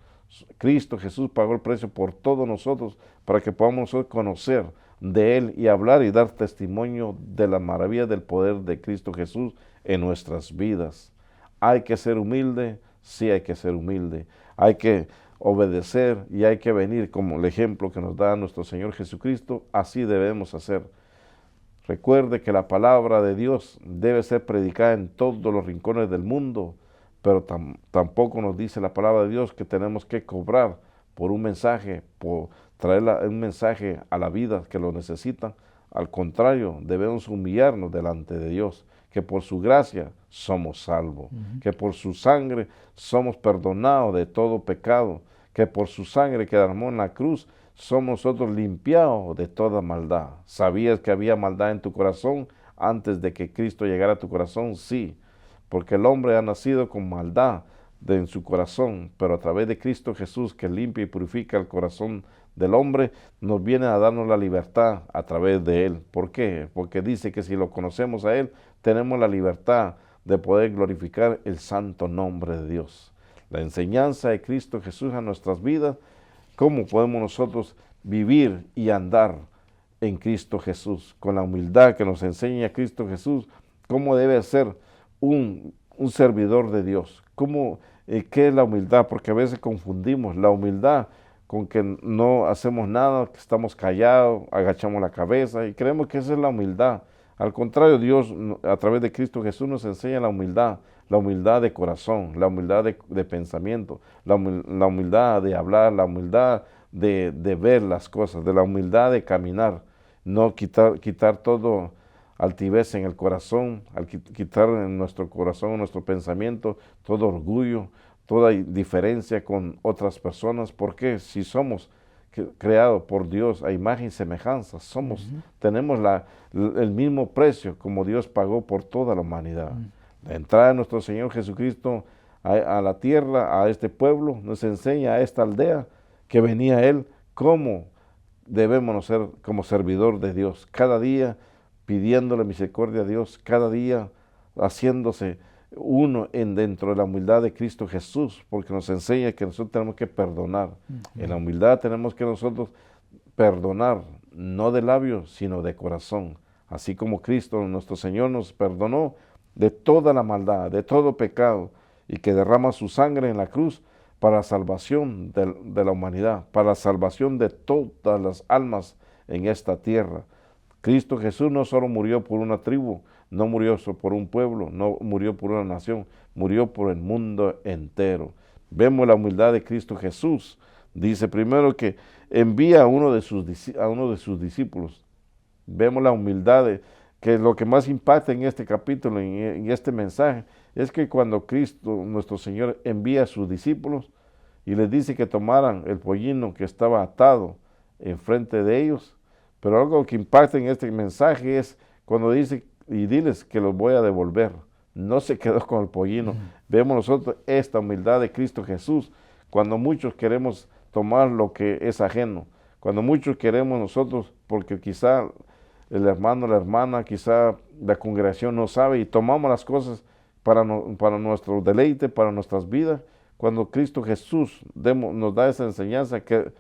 Speaker 2: Cristo Jesús pagó el precio por todos nosotros para que podamos nosotros conocer de Él y hablar y dar testimonio de la maravilla del poder de Cristo Jesús en nuestras vidas. Hay que ser humilde, sí hay que ser humilde. Hay que obedecer y hay que venir como el ejemplo que nos da nuestro Señor Jesucristo. Así debemos hacer. Recuerde que la palabra de Dios debe ser predicada en todos los rincones del mundo, pero tampoco nos dice la palabra de Dios que tenemos que cobrar por un mensaje, por traer un mensaje a la vida que lo necesitan. Al contrario, debemos humillarnos delante de Dios, que por su gracia somos salvos, que por su sangre somos perdonados de todo pecado, que por su sangre que derramó en la cruz somos nosotros limpiados de toda maldad. ¿Sabías que había maldad en tu corazón antes de que Cristo llegara a tu corazón? Sí, porque el hombre ha nacido con maldad en su corazón, pero a través de Cristo Jesús, que limpia y purifica el corazón del hombre, nos viene a darnos la libertad a través de Él. ¿Por qué? Porque dice que si lo conocemos a Él, tenemos la libertad de poder glorificar el santo nombre de Dios. La enseñanza de Cristo Jesús a nuestras vidas, cómo podemos nosotros vivir y andar en Cristo Jesús, con la humildad que nos enseña Cristo Jesús, cómo debe ser un servidor de Dios. ¿Qué es la humildad? Porque a veces confundimos la humildad con que no hacemos nada, que estamos callados, agachamos la cabeza y creemos que esa es la humildad. Al contrario, Dios a través de Cristo Jesús nos enseña la humildad de corazón, la humildad de pensamiento, la humildad de hablar, la humildad de ver las cosas, de la humildad de caminar, no quitar todo altivez en el corazón, quitar en nuestro corazón, en nuestro pensamiento, todo orgullo, toda diferencia con otras personas, porque si somos creado por Dios a imagen y semejanza. Tenemos el mismo precio como Dios pagó por toda la humanidad. La entrada de nuestro Señor Jesucristo a la tierra, a este pueblo, nos enseña a esta aldea que venía Él, cómo debemos ser como servidor de Dios, cada día pidiéndole misericordia a Dios, cada día haciéndose uno dentro de la humildad de Cristo Jesús, porque nos enseña que nosotros tenemos que perdonar. En la humildad tenemos que nosotros perdonar, no de labios, sino de corazón. Así como Cristo, nuestro Señor, nos perdonó de toda la maldad, de todo pecado, y que derrama su sangre en la cruz para la salvación de la humanidad, para la salvación de todas las almas en esta tierra. Cristo Jesús no solo murió por una tribu, no murió solo por un pueblo, no murió por una nación, murió por el mundo entero. Vemos la humildad de Cristo Jesús. Dice primero que envía a uno de sus discípulos. Vemos la humildad que lo que más impacta en este capítulo, en este mensaje, es que cuando Cristo, nuestro Señor, envía a sus discípulos y les dice que tomaran el pollino que estaba atado enfrente de ellos, pero algo que impacta en este mensaje es cuando dice, y diles que los voy a devolver. No se quedó con el pollino. Vemos nosotros esta humildad de Cristo Jesús, cuando muchos queremos tomar lo que es ajeno, cuando muchos queremos nosotros, porque quizá el hermano, la hermana, quizá la congregación no sabe y tomamos las cosas para nuestro deleite, para nuestras vidas, cuando Cristo Jesús nos da esa enseñanza que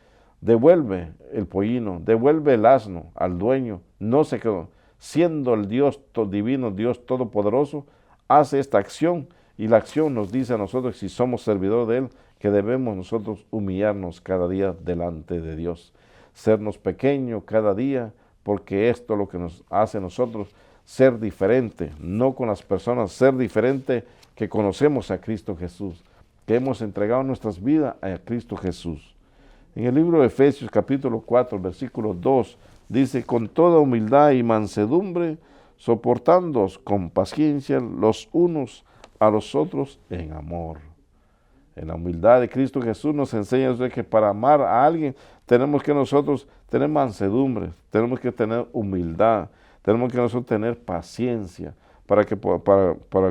Speaker 2: devuelve el pollino, devuelve el asno al dueño, no se quedó. Siendo el Dios divino, Dios todopoderoso, hace esta acción y la acción nos dice a nosotros, si somos servidores de Él, que debemos nosotros humillarnos cada día delante de Dios, sernos pequeños cada día, porque esto es lo que nos hace a nosotros ser diferente, no con las personas, ser diferente que conocemos a Cristo Jesús, que hemos entregado nuestras vidas a Cristo Jesús. En el libro de Efesios capítulo 4, versículo 2, dice, con toda humildad y mansedumbre, soportándoos con paciencia los unos a los otros en amor. En la humildad de Cristo Jesús nos enseña que para amar a alguien tenemos que nosotros tener mansedumbre, tenemos que tener humildad, tenemos que nosotros tener paciencia para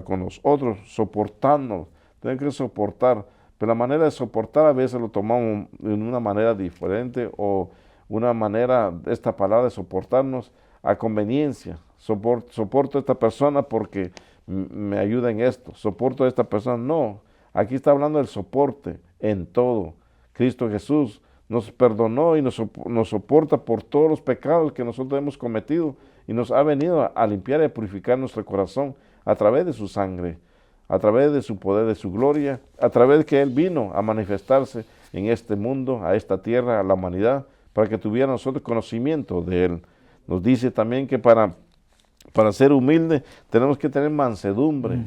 Speaker 2: con nosotros, soportarnos, tenemos que soportar. Pero la manera de soportar a veces lo tomamos en una manera diferente o una manera, esta palabra de soportarnos a conveniencia. Soporto a esta persona porque me ayuda en esto. Soporto a esta persona. No, aquí está hablando del soporte en todo. Cristo Jesús nos perdonó y nos soporta por todos los pecados que nosotros hemos cometido y nos ha venido a limpiar y a purificar nuestro corazón a través de su sangre, a través de su poder, de su gloria, a través de que Él vino a manifestarse en este mundo, a esta tierra, a la humanidad, para que tuviera nosotros conocimiento de Él. Nos dice también que para ser humilde tenemos que tener mansedumbre.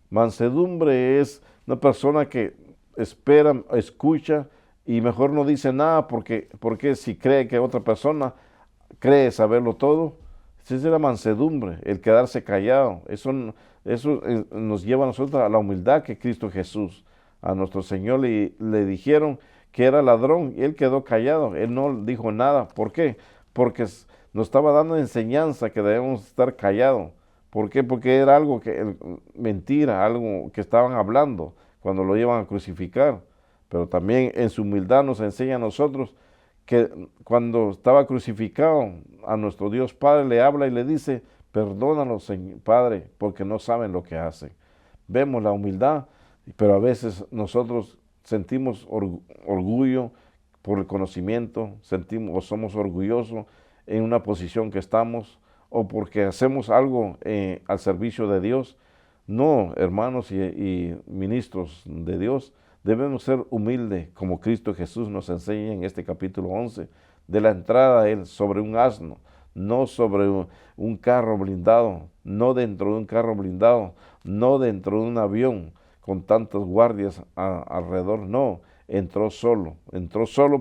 Speaker 2: Mansedumbre es una persona que espera, escucha y mejor no dice nada porque si cree que otra persona cree saberlo todo. Esa es la mansedumbre, el quedarse callado. Eso nos lleva a nosotros a la humildad que Cristo Jesús, a nuestro Señor le dijeron que era ladrón y Él quedó callado, Él no dijo nada. ¿Por qué? Porque nos estaba dando enseñanza que debemos estar callados. ¿Por qué? Porque era algo mentira, algo que estaban hablando cuando lo iban a crucificar. Pero también en su humildad nos enseña a nosotros que cuando estaba crucificado a nuestro Dios Padre le habla y le dice, perdónanos, Señor Padre, porque no saben lo que hacen. Vemos la humildad, pero a veces nosotros sentimos orgullo por el conocimiento, sentimos o somos orgullosos en una posición que estamos o porque hacemos algo al servicio de Dios. No, hermanos y ministros de Dios, debemos ser humildes como Cristo Jesús nos enseña en este capítulo 11, de la entrada a Él sobre un asno, no sobre un carro blindado, no dentro de un carro blindado, no dentro de un avión con tantos guardias alrededor, no, entró solo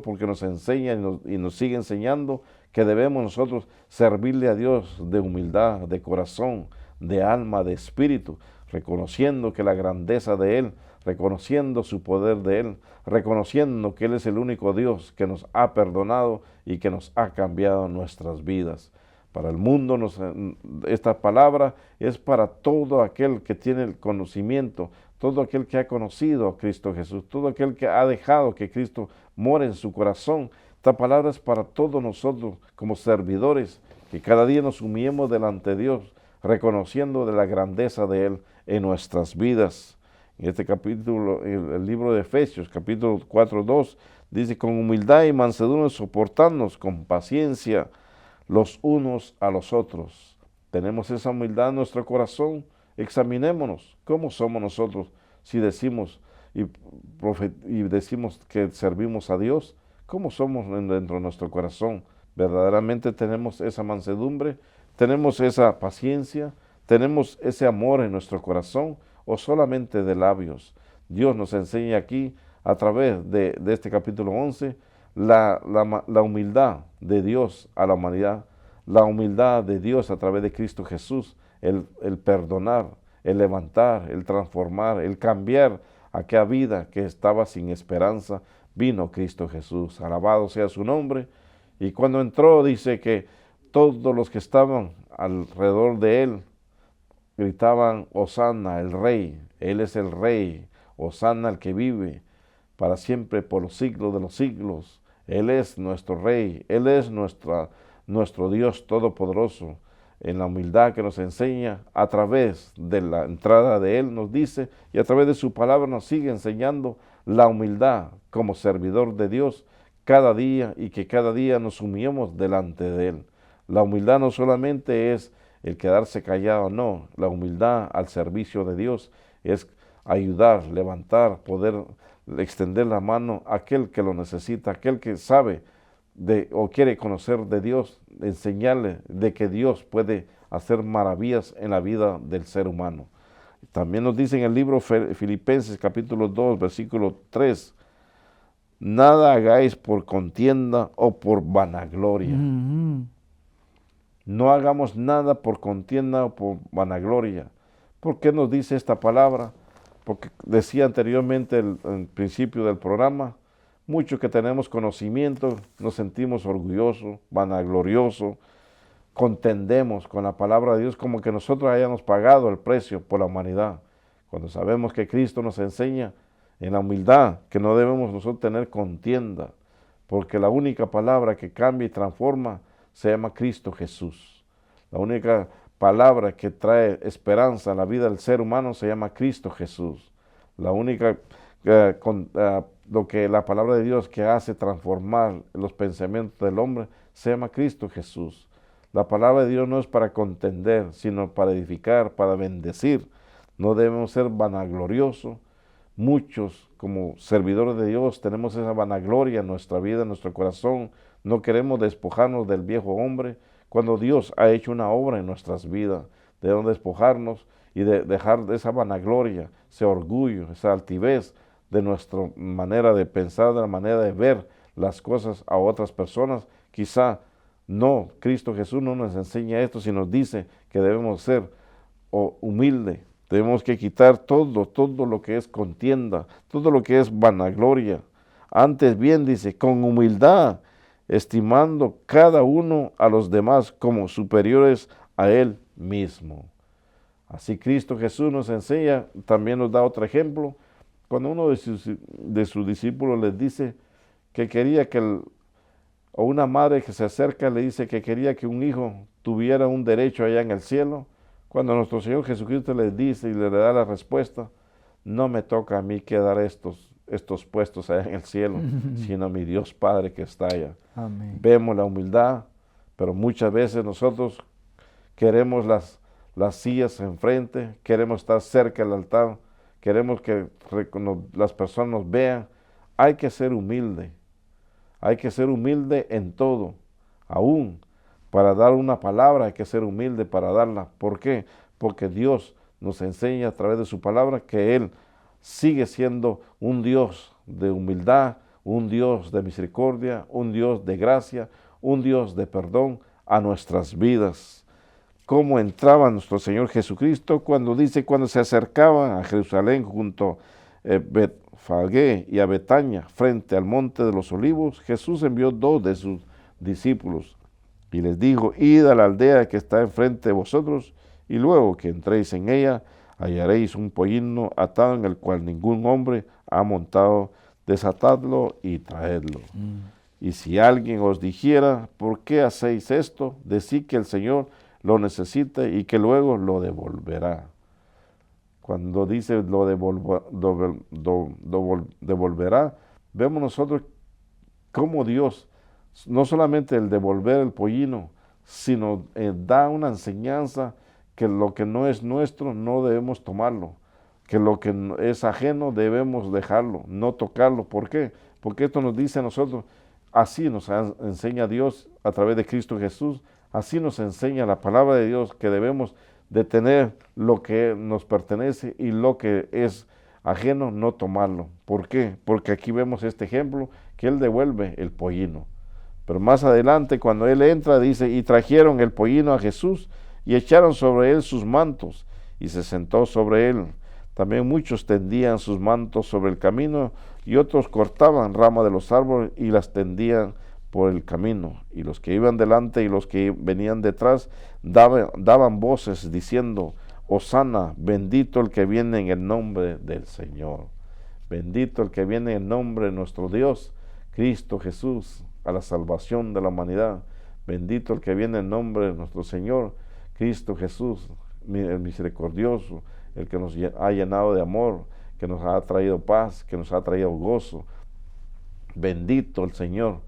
Speaker 2: porque nos enseña y nos sigue enseñando que debemos nosotros servirle a Dios de humildad, de corazón, de alma, de espíritu, reconociendo que la grandeza de Él, reconociendo su poder de Él, reconociendo que Él es el único Dios que nos ha perdonado y que nos ha cambiado nuestras vidas. Para el mundo esta palabra es para todo aquel que tiene el conocimiento, todo aquel que ha conocido a Cristo Jesús, todo aquel que ha dejado que Cristo more en su corazón. Esta palabra es para todos nosotros como servidores, que cada día nos humillemos delante de Dios, reconociendo de la grandeza de Él en nuestras vidas. En este capítulo, el libro de Efesios, capítulo 4:2, dice: con humildad y mansedumbre soportarnos con paciencia los unos a los otros. ¿Tenemos esa humildad en nuestro corazón? Examinémonos. ¿Cómo somos nosotros si decimos y decimos que servimos a Dios? ¿Cómo somos dentro de nuestro corazón? ¿Verdaderamente tenemos esa mansedumbre? ¿Tenemos esa paciencia? ¿Tenemos ese amor en nuestro corazón? ¿O solamente de labios? Dios nos enseña aquí, a través de este capítulo 11, la humildad de Dios a la humanidad, la humildad de Dios a través de Cristo Jesús, el perdonar, el levantar, el transformar, el cambiar aquella vida que estaba sin esperanza. Vino Cristo Jesús, alabado sea su nombre, y cuando entró dice que todos los que estaban alrededor de Él gritaban: Hosanna, el Rey, Él es el Rey, Hosanna el que vive para siempre por los siglos de los siglos. Él es nuestro Rey, Él es nuestro Dios Todopoderoso. En la humildad que nos enseña, a través de la entrada de Él nos dice, y a través de su palabra nos sigue enseñando la humildad como servidor de Dios cada día, y que cada día nos humillemos delante de Él. La humildad no solamente es el quedarse callado, no. La humildad al servicio de Dios es ayudar, levantar, poder extender la mano a aquel que lo necesita, aquel que sabe o quiere conocer de Dios, enseñarle de que Dios puede hacer maravillas en la vida del ser humano. También nos dice en el libro Filipenses capítulo 2, versículo 3, nada hagáis por contienda o por vanagloria. No hagamos nada por contienda o por vanagloria. ¿Por qué nos dice esta palabra? Porque decía anteriormente al principio del programa, muchos que tenemos conocimiento nos sentimos orgullosos, vanagloriosos, contendemos con la palabra de Dios como que nosotros hayamos pagado el precio por la humanidad, cuando sabemos que Cristo nos enseña en la humildad que no debemos nosotros tener contienda, porque la única palabra que cambia y transforma se llama Cristo Jesús. La única palabra que trae esperanza a la vida del ser humano se llama Cristo Jesús. La única, lo que la palabra de Dios que hace transformar los pensamientos del hombre se llama Cristo Jesús. La palabra de Dios no es para contender, sino para edificar, para bendecir. No debemos ser vanagloriosos. Muchos, como servidores de Dios, tenemos esa vanagloria en nuestra vida, en nuestro corazón. No queremos despojarnos del viejo hombre cuando Dios ha hecho una obra en nuestras vidas. Debemos despojarnos y dejar esa vanagloria, ese orgullo, esa altivez de nuestra manera de pensar, de la manera de ver las cosas a otras personas. Quizá no, Cristo Jesús no nos enseña esto, sino nos dice que debemos ser humildes. Tenemos que quitar todo lo que es contienda, todo lo que es vanagloria. Antes bien, dice, con humildad, estimando cada uno a los demás como superiores a Él mismo. Así Cristo Jesús nos enseña, también nos da otro ejemplo, cuando uno de sus discípulos les dice que quería o una madre que se acerca le dice que quería que un hijo tuviera un derecho allá en el cielo, cuando nuestro Señor Jesucristo les dice y le da la respuesta, no me toca a mí quedar estos puestos allá en el cielo, sino a mi Dios Padre que está allá.
Speaker 1: Amén.
Speaker 2: Vemos la humildad, pero muchas veces nosotros queremos las sillas enfrente, queremos estar cerca del altar, queremos que las personas nos vean. Hay que ser humilde en todo, aún para dar una palabra hay que ser humilde para darla. ¿Por qué? Porque Dios nos enseña a través de su palabra que Él sigue siendo un Dios de humildad, un Dios de misericordia, un Dios de gracia, un Dios de perdón a nuestras vidas. ¿Cómo entraba nuestro Señor Jesucristo cuando se acercaban a Jerusalén junto Betfagé y a Betania, frente al monte de los olivos, Jesús envió 2 de sus discípulos y les dijo: id a la aldea que está enfrente de vosotros, y luego que entréis en ella, hallaréis un pollino atado en el cual ningún hombre ha montado, desatadlo y traedlo. Y si alguien os dijera: ¿por qué hacéis esto?, decid que el Señor lo necesita y que luego lo devolverá. Cuando dice lo devolverá, vemos nosotros cómo Dios, no solamente el devolver el pollino, sino da una enseñanza que lo que no es nuestro no debemos tomarlo, que lo que es ajeno debemos dejarlo, no tocarlo. ¿Por qué? Porque esto nos dice a nosotros, así nos enseña Dios a través de Cristo Jesús, así nos enseña la palabra de Dios, que debemos de tener lo que nos pertenece y lo que es ajeno no tomarlo. ¿Por qué? Porque aquí vemos este ejemplo, que él devuelve el pollino. Pero más adelante, cuando él entra, dice: y trajeron el pollino a Jesús y echaron sobre él sus mantos, y se sentó sobre él. También muchos tendían sus mantos sobre el camino, y otros cortaban ramas de los árboles y las tendían por el camino. Y los que iban delante y los que venían detrás daban voces diciendo: Hosana, bendito el que viene en el nombre del Señor. Bendito el que viene en el nombre de nuestro Dios, Cristo Jesús, a la salvación de la humanidad. Bendito el que viene en nombre de nuestro Señor, Cristo Jesús, el misericordioso, el que nos ha llenado de amor, que nos ha traído paz, que nos ha traído gozo. Bendito el Señor,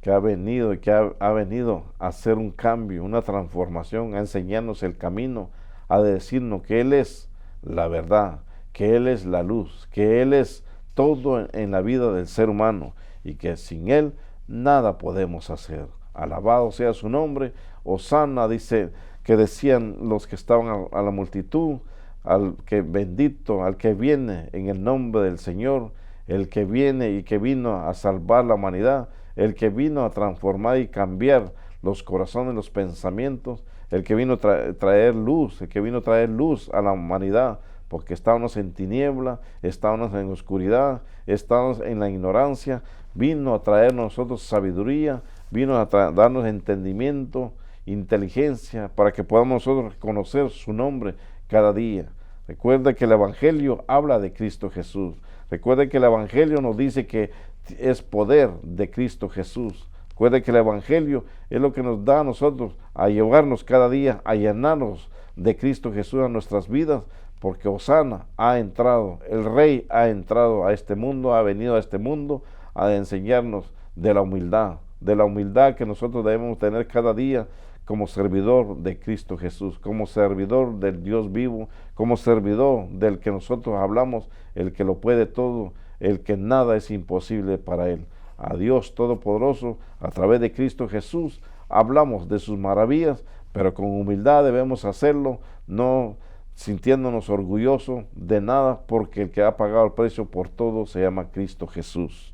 Speaker 2: que ha venido y que ha venido a hacer un cambio, una transformación, a enseñarnos el camino, a decirnos que Él es la verdad, que Él es la luz, que Él es todo en la vida del ser humano y que sin Él nada podemos hacer. Alabado sea su nombre. Hosana, dice, que decían los que estaban a la multitud, al que bendito, al que viene en el nombre del Señor, el que viene y que vino a salvar la humanidad, el que vino a transformar y cambiar los corazones, los pensamientos, el que vino a traer luz, el que vino a traer luz a la humanidad, porque estábamos en tiniebla, estábamos en oscuridad, estábamos en la ignorancia. Vino a traer nosotros sabiduría, vino a darnos entendimiento, inteligencia, para que podamos nosotros conocer su nombre cada día. Recuerda que el Evangelio habla de Cristo Jesús. Recuerda que el Evangelio nos dice que es poder de Cristo Jesús. Recuerda que el Evangelio es lo que nos da a nosotros a llevarnos cada día, a llenarnos de Cristo Jesús a nuestras vidas, porque Hosana ha entrado, el Rey ha entrado a este mundo, ha venido a este mundo a enseñarnos de la humildad que nosotros debemos tener cada día como servidor de Cristo Jesús, como servidor del Dios vivo, como servidor del que nosotros hablamos, el que lo puede todo, el que nada es imposible para Él. A Dios Todopoderoso, a través de Cristo Jesús, hablamos de sus maravillas, pero con humildad debemos hacerlo, no sintiéndonos orgullosos de nada, porque el que ha pagado el precio por todo se llama Cristo Jesús.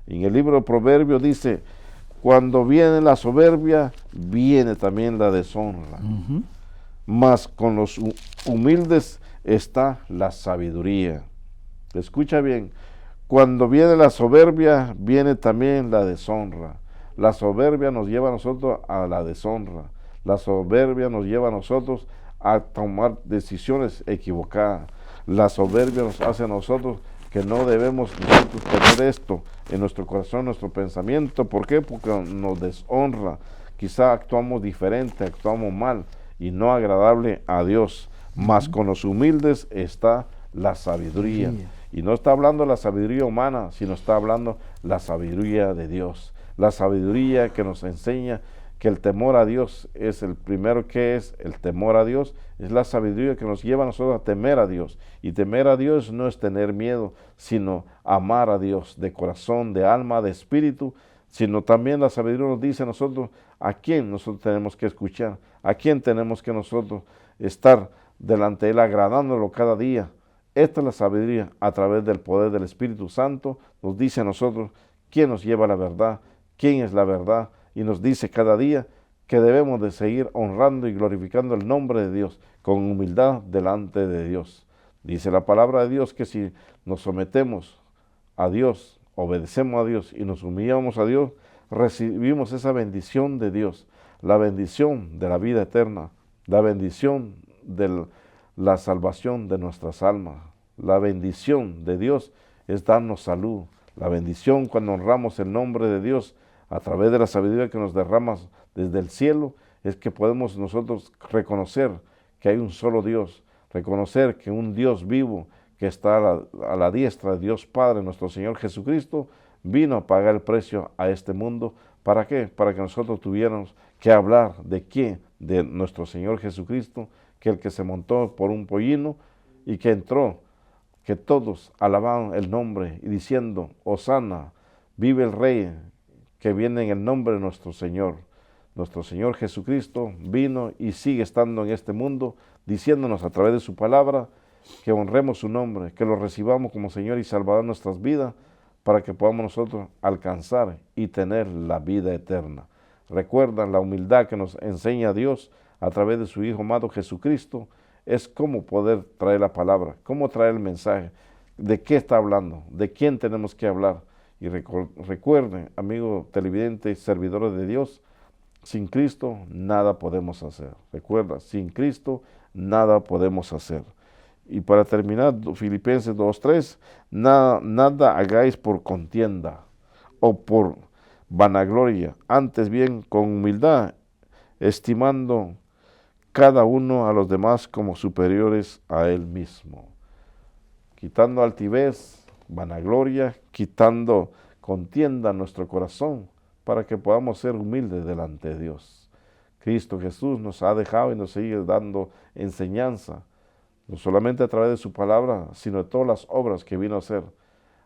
Speaker 2: En el libro de Proverbios dice: cuando viene la soberbia, viene también la deshonra. Mas con los humildes está la sabiduría. Escucha bien, cuando viene la soberbia, viene también la deshonra. La soberbia nos lleva a nosotros a la deshonra. La soberbia nos lleva a nosotros a tomar decisiones equivocadas. La soberbia nos hace a nosotros que no debemos nosotros tener esto en nuestro corazón, en nuestro pensamiento. ¿Por qué? Porque nos deshonra. Quizá actuamos diferente, actuamos mal y no agradable a Dios. Mas con los humildes está la sabiduría. Y no está hablando la sabiduría humana, sino está hablando la sabiduría de Dios. La sabiduría que nos enseña que el temor a Dios es el primero. Que es el temor a Dios, es la sabiduría que nos lleva a nosotros a temer a Dios. Y temer a Dios no es tener miedo, sino amar a Dios de corazón, de alma, de espíritu. Sino también la sabiduría nos dice a nosotros a quién nosotros tenemos que escuchar, a quién tenemos que nosotros estar delante de Él, agradándolo cada día. Esta es la sabiduría. A través del poder del Espíritu Santo nos dice a nosotros quién nos lleva a la verdad, quién es la verdad, y nos dice cada día que debemos de seguir honrando y glorificando el nombre de Dios con humildad delante de Dios. Dice la palabra de Dios que si nos sometemos a Dios, obedecemos a Dios y nos humillamos a Dios, recibimos esa bendición de Dios, la bendición de la vida eterna, la bendición de la salvación de nuestras almas. La bendición de Dios es darnos salud. La bendición cuando honramos el nombre de Dios a través de la sabiduría que nos derramas desde el cielo, es que podemos nosotros reconocer que hay un solo Dios, reconocer que un Dios vivo que está a la diestra de Dios Padre, nuestro Señor Jesucristo, vino a pagar el precio a este mundo. ¿Para qué? Para que nosotros tuviéramos que hablar de quién, de nuestro Señor Jesucristo, que el que se montó por un pollino y que entró, que todos alababan el nombre y diciendo, Hosana, vive el Rey que viene en el nombre de nuestro Señor. Nuestro Señor Jesucristo vino y sigue estando en este mundo, diciéndonos a través de su palabra que honremos su nombre, que lo recibamos como Señor y Salvador de nuestras vidas, para que podamos nosotros alcanzar y tener la vida eterna. Recuerdan la humildad que nos enseña Dios a través de su Hijo amado Jesucristo, es cómo poder traer la palabra, cómo traer el mensaje, de qué está hablando, de quién tenemos que hablar. Y recuerden, amigos televidentes y servidores de Dios, sin Cristo nada podemos hacer. Recuerda, sin Cristo nada podemos hacer. Y para terminar, Filipenses 2:3, nada hagáis por contienda o por vanagloria, antes bien con humildad, estimando cada uno a los demás como superiores a él mismo. Quitando altivez, vanagloria, quitando contienda en nuestro corazón, para que podamos ser humildes delante de Dios. Cristo Jesús nos ha dejado y nos sigue dando enseñanza, no solamente a través de su palabra, sino de todas las obras que vino a hacer,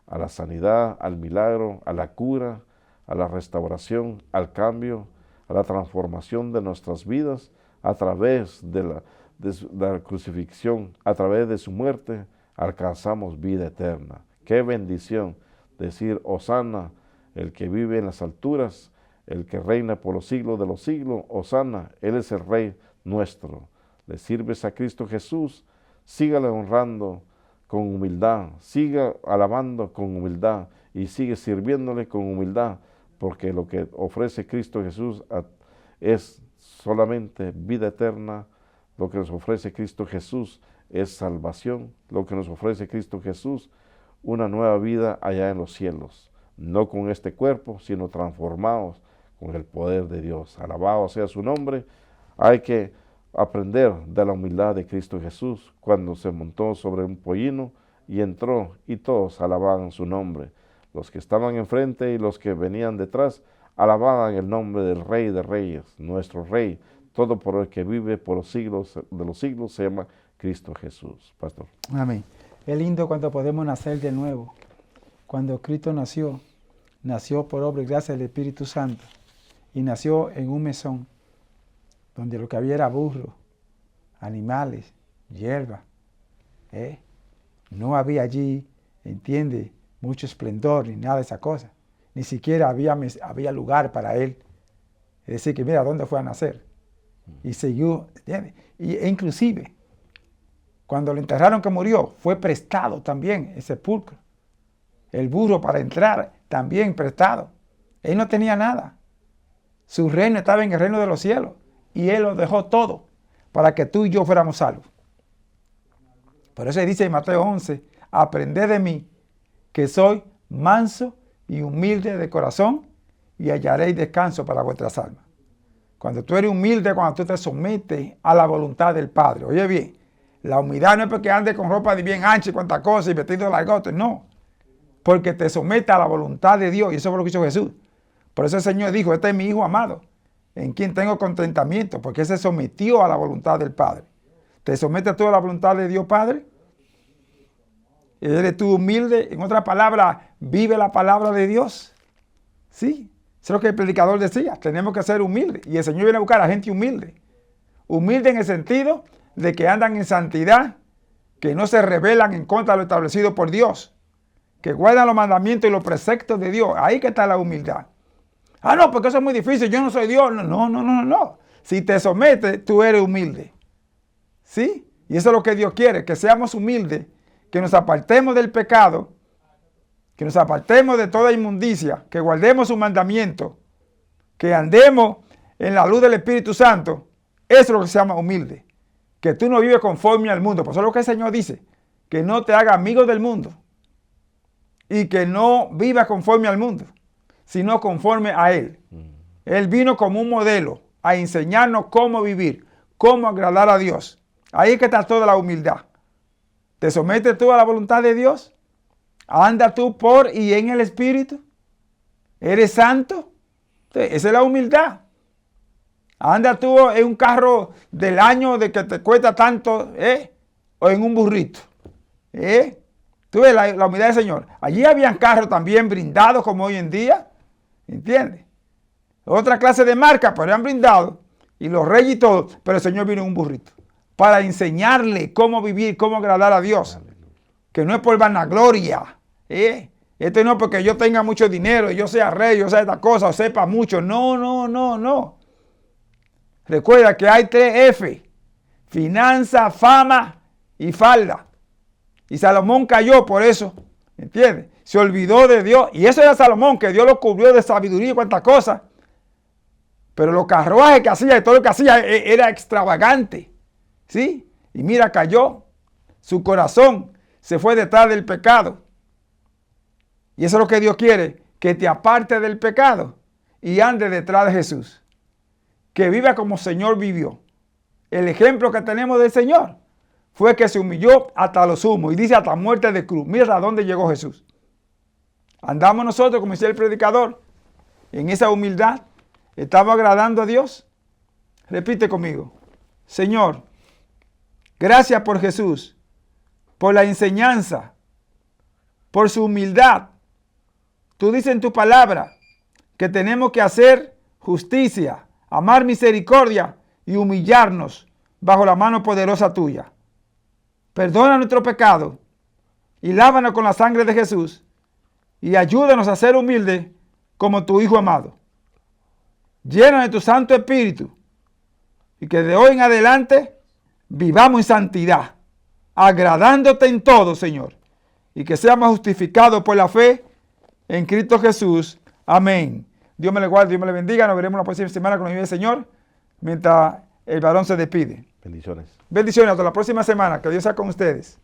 Speaker 2: a la sanidad, al milagro, a la cura, a la restauración, al cambio, a la transformación de nuestras vidas, a través de la crucifixión, a través de su muerte, alcanzamos vida eterna. ¡Qué bendición! Decir, Hosana, el que vive en las alturas, el que reina por los siglos de los siglos, Hosana, Él es el Rey nuestro. Le sirves a Cristo Jesús, sígale honrando con humildad, siga alabando con humildad y sigue sirviéndole con humildad, porque lo que ofrece Cristo Jesús es solamente vida eterna. Lo que nos ofrece Cristo Jesús es salvación. Lo que nos ofrece Cristo Jesús, una nueva vida allá en los cielos. No con este cuerpo, sino transformados con el poder de Dios. Alabado sea su nombre. Hay que aprender de la humildad de Cristo Jesús cuando se montó sobre un pollino y entró y todos alababan su nombre. Los que estaban enfrente y los que venían detrás alababan el nombre del Rey de Reyes, nuestro Rey, todo por el que vive por los siglos de los siglos, se llama Cristo Jesús. Pastor.
Speaker 1: Amén. Es lindo cuando podemos nacer de nuevo. Cuando Cristo nació por obra y gracia del Espíritu Santo y nació en un mesón donde lo que había era burro, animales, hierba. No había allí, entiende, mucho esplendor ni nada de esa cosa. Ni siquiera había lugar para él. Es decir, que mira dónde fue a nacer. Y siguió, ¿entiendes? E inclusive, cuando lo enterraron que murió, fue prestado también el sepulcro. El burro para entrar también prestado. Él no tenía nada. Su reino estaba en el reino de los cielos. Y él lo dejó todo para que tú y yo fuéramos salvos. Por eso dice en Mateo 11, aprended de mí, que soy manso y humilde de corazón, y hallaréis descanso para vuestras almas. Cuando tú eres humilde, cuando tú te sometes a la voluntad del Padre. Oye bien, la humildad no es porque andes con ropa de bien ancha y cuantas cosas y vestido de largote, no. Porque te sometes a la voluntad de Dios, y eso fue lo que hizo Jesús. Por eso el Señor dijo, este es mi Hijo amado, en quien tengo contentamiento, porque Él se sometió a la voluntad del Padre. ¿Te sometes tú a la voluntad de Dios Padre? ¿Eres tú humilde? En otras palabras, ¿vive la palabra de Dios? Sí, eso es lo que el predicador decía, tenemos que ser humildes. Y el Señor viene a buscar a gente humilde. Humilde en el sentido de que andan en santidad, que no se rebelan en contra de lo establecido por Dios, que guardan los mandamientos y los preceptos de Dios. Ahí que está la humildad. Ah, no, porque eso es muy difícil, yo no soy Dios. No. Si te sometes, tú eres humilde. ¿Sí? Y eso es lo que Dios quiere, que seamos humildes, que nos apartemos del pecado, que nos apartemos de toda inmundicia, que guardemos su mandamiento, que andemos en la luz del Espíritu Santo. Eso es lo que se llama humilde. Que tú no vives conforme al mundo. Por eso es lo que el Señor dice, que no te hagas amigo del mundo y que no vivas conforme al mundo, sino conforme a Él. Él vino como un modelo a enseñarnos cómo vivir, cómo agradar a Dios. Ahí es que está toda la humildad. ¿Te sometes tú a la voluntad de Dios? ¿Andas tú por y en el Espíritu? ¿Eres santo? Entonces, esa es la humildad. ¿Andas tú en un carro del año de que te cuesta tanto, o en un burrito? Tú ves la humildad del Señor. Allí habían carros también brindados como hoy en día. ¿Entiendes? Otra clase de marca, pero eran brindados. Y los reyes y todo. Pero el Señor vino en un burrito. Para enseñarle cómo vivir, cómo agradar a Dios. Que no es por vanagloria. Esto no es porque yo tenga mucho dinero, yo sea rey, yo sea esta cosa, o sepa mucho. No. Recuerda que hay 3 F. Finanza, fama y falda. Y Salomón cayó por eso. ¿Entiendes? Se olvidó de Dios. Y eso era Salomón, que Dios lo cubrió de sabiduría y cuantas cosas. Pero los carruajes que hacía y todo lo que hacía era extravagante. ¿Sí? Y mira, cayó. Su corazón se fue detrás del pecado. Y eso es lo que Dios quiere, que te aparte del pecado y ande detrás de Jesús. Que viva como Señor vivió. El ejemplo que tenemos del Señor fue que se humilló hasta lo sumo y dice hasta muerte de cruz. Mira a dónde llegó Jesús. Andamos nosotros, como decía el predicador, en esa humildad. ¿Estamos agradando a Dios? Repite conmigo. Señor, gracias por Jesús, por la enseñanza, por su humildad. Tú dices en tu palabra que tenemos que hacer justicia, amar misericordia y humillarnos bajo la mano poderosa tuya. Perdona nuestro pecado y lávanos con la sangre de Jesús y ayúdanos a ser humildes como tu Hijo amado. Llena de tu Santo Espíritu y que de hoy en adelante vivamos en santidad, agradándote en todo, Señor, y que seamos justificados por la fe en Cristo Jesús. Amén. Dios me le guarde, Dios me le bendiga. Nos veremos la próxima semana con la ayuda del Señor, mientras el varón se despide.
Speaker 2: Bendiciones.
Speaker 1: Bendiciones hasta la próxima semana. Que Dios sea con ustedes.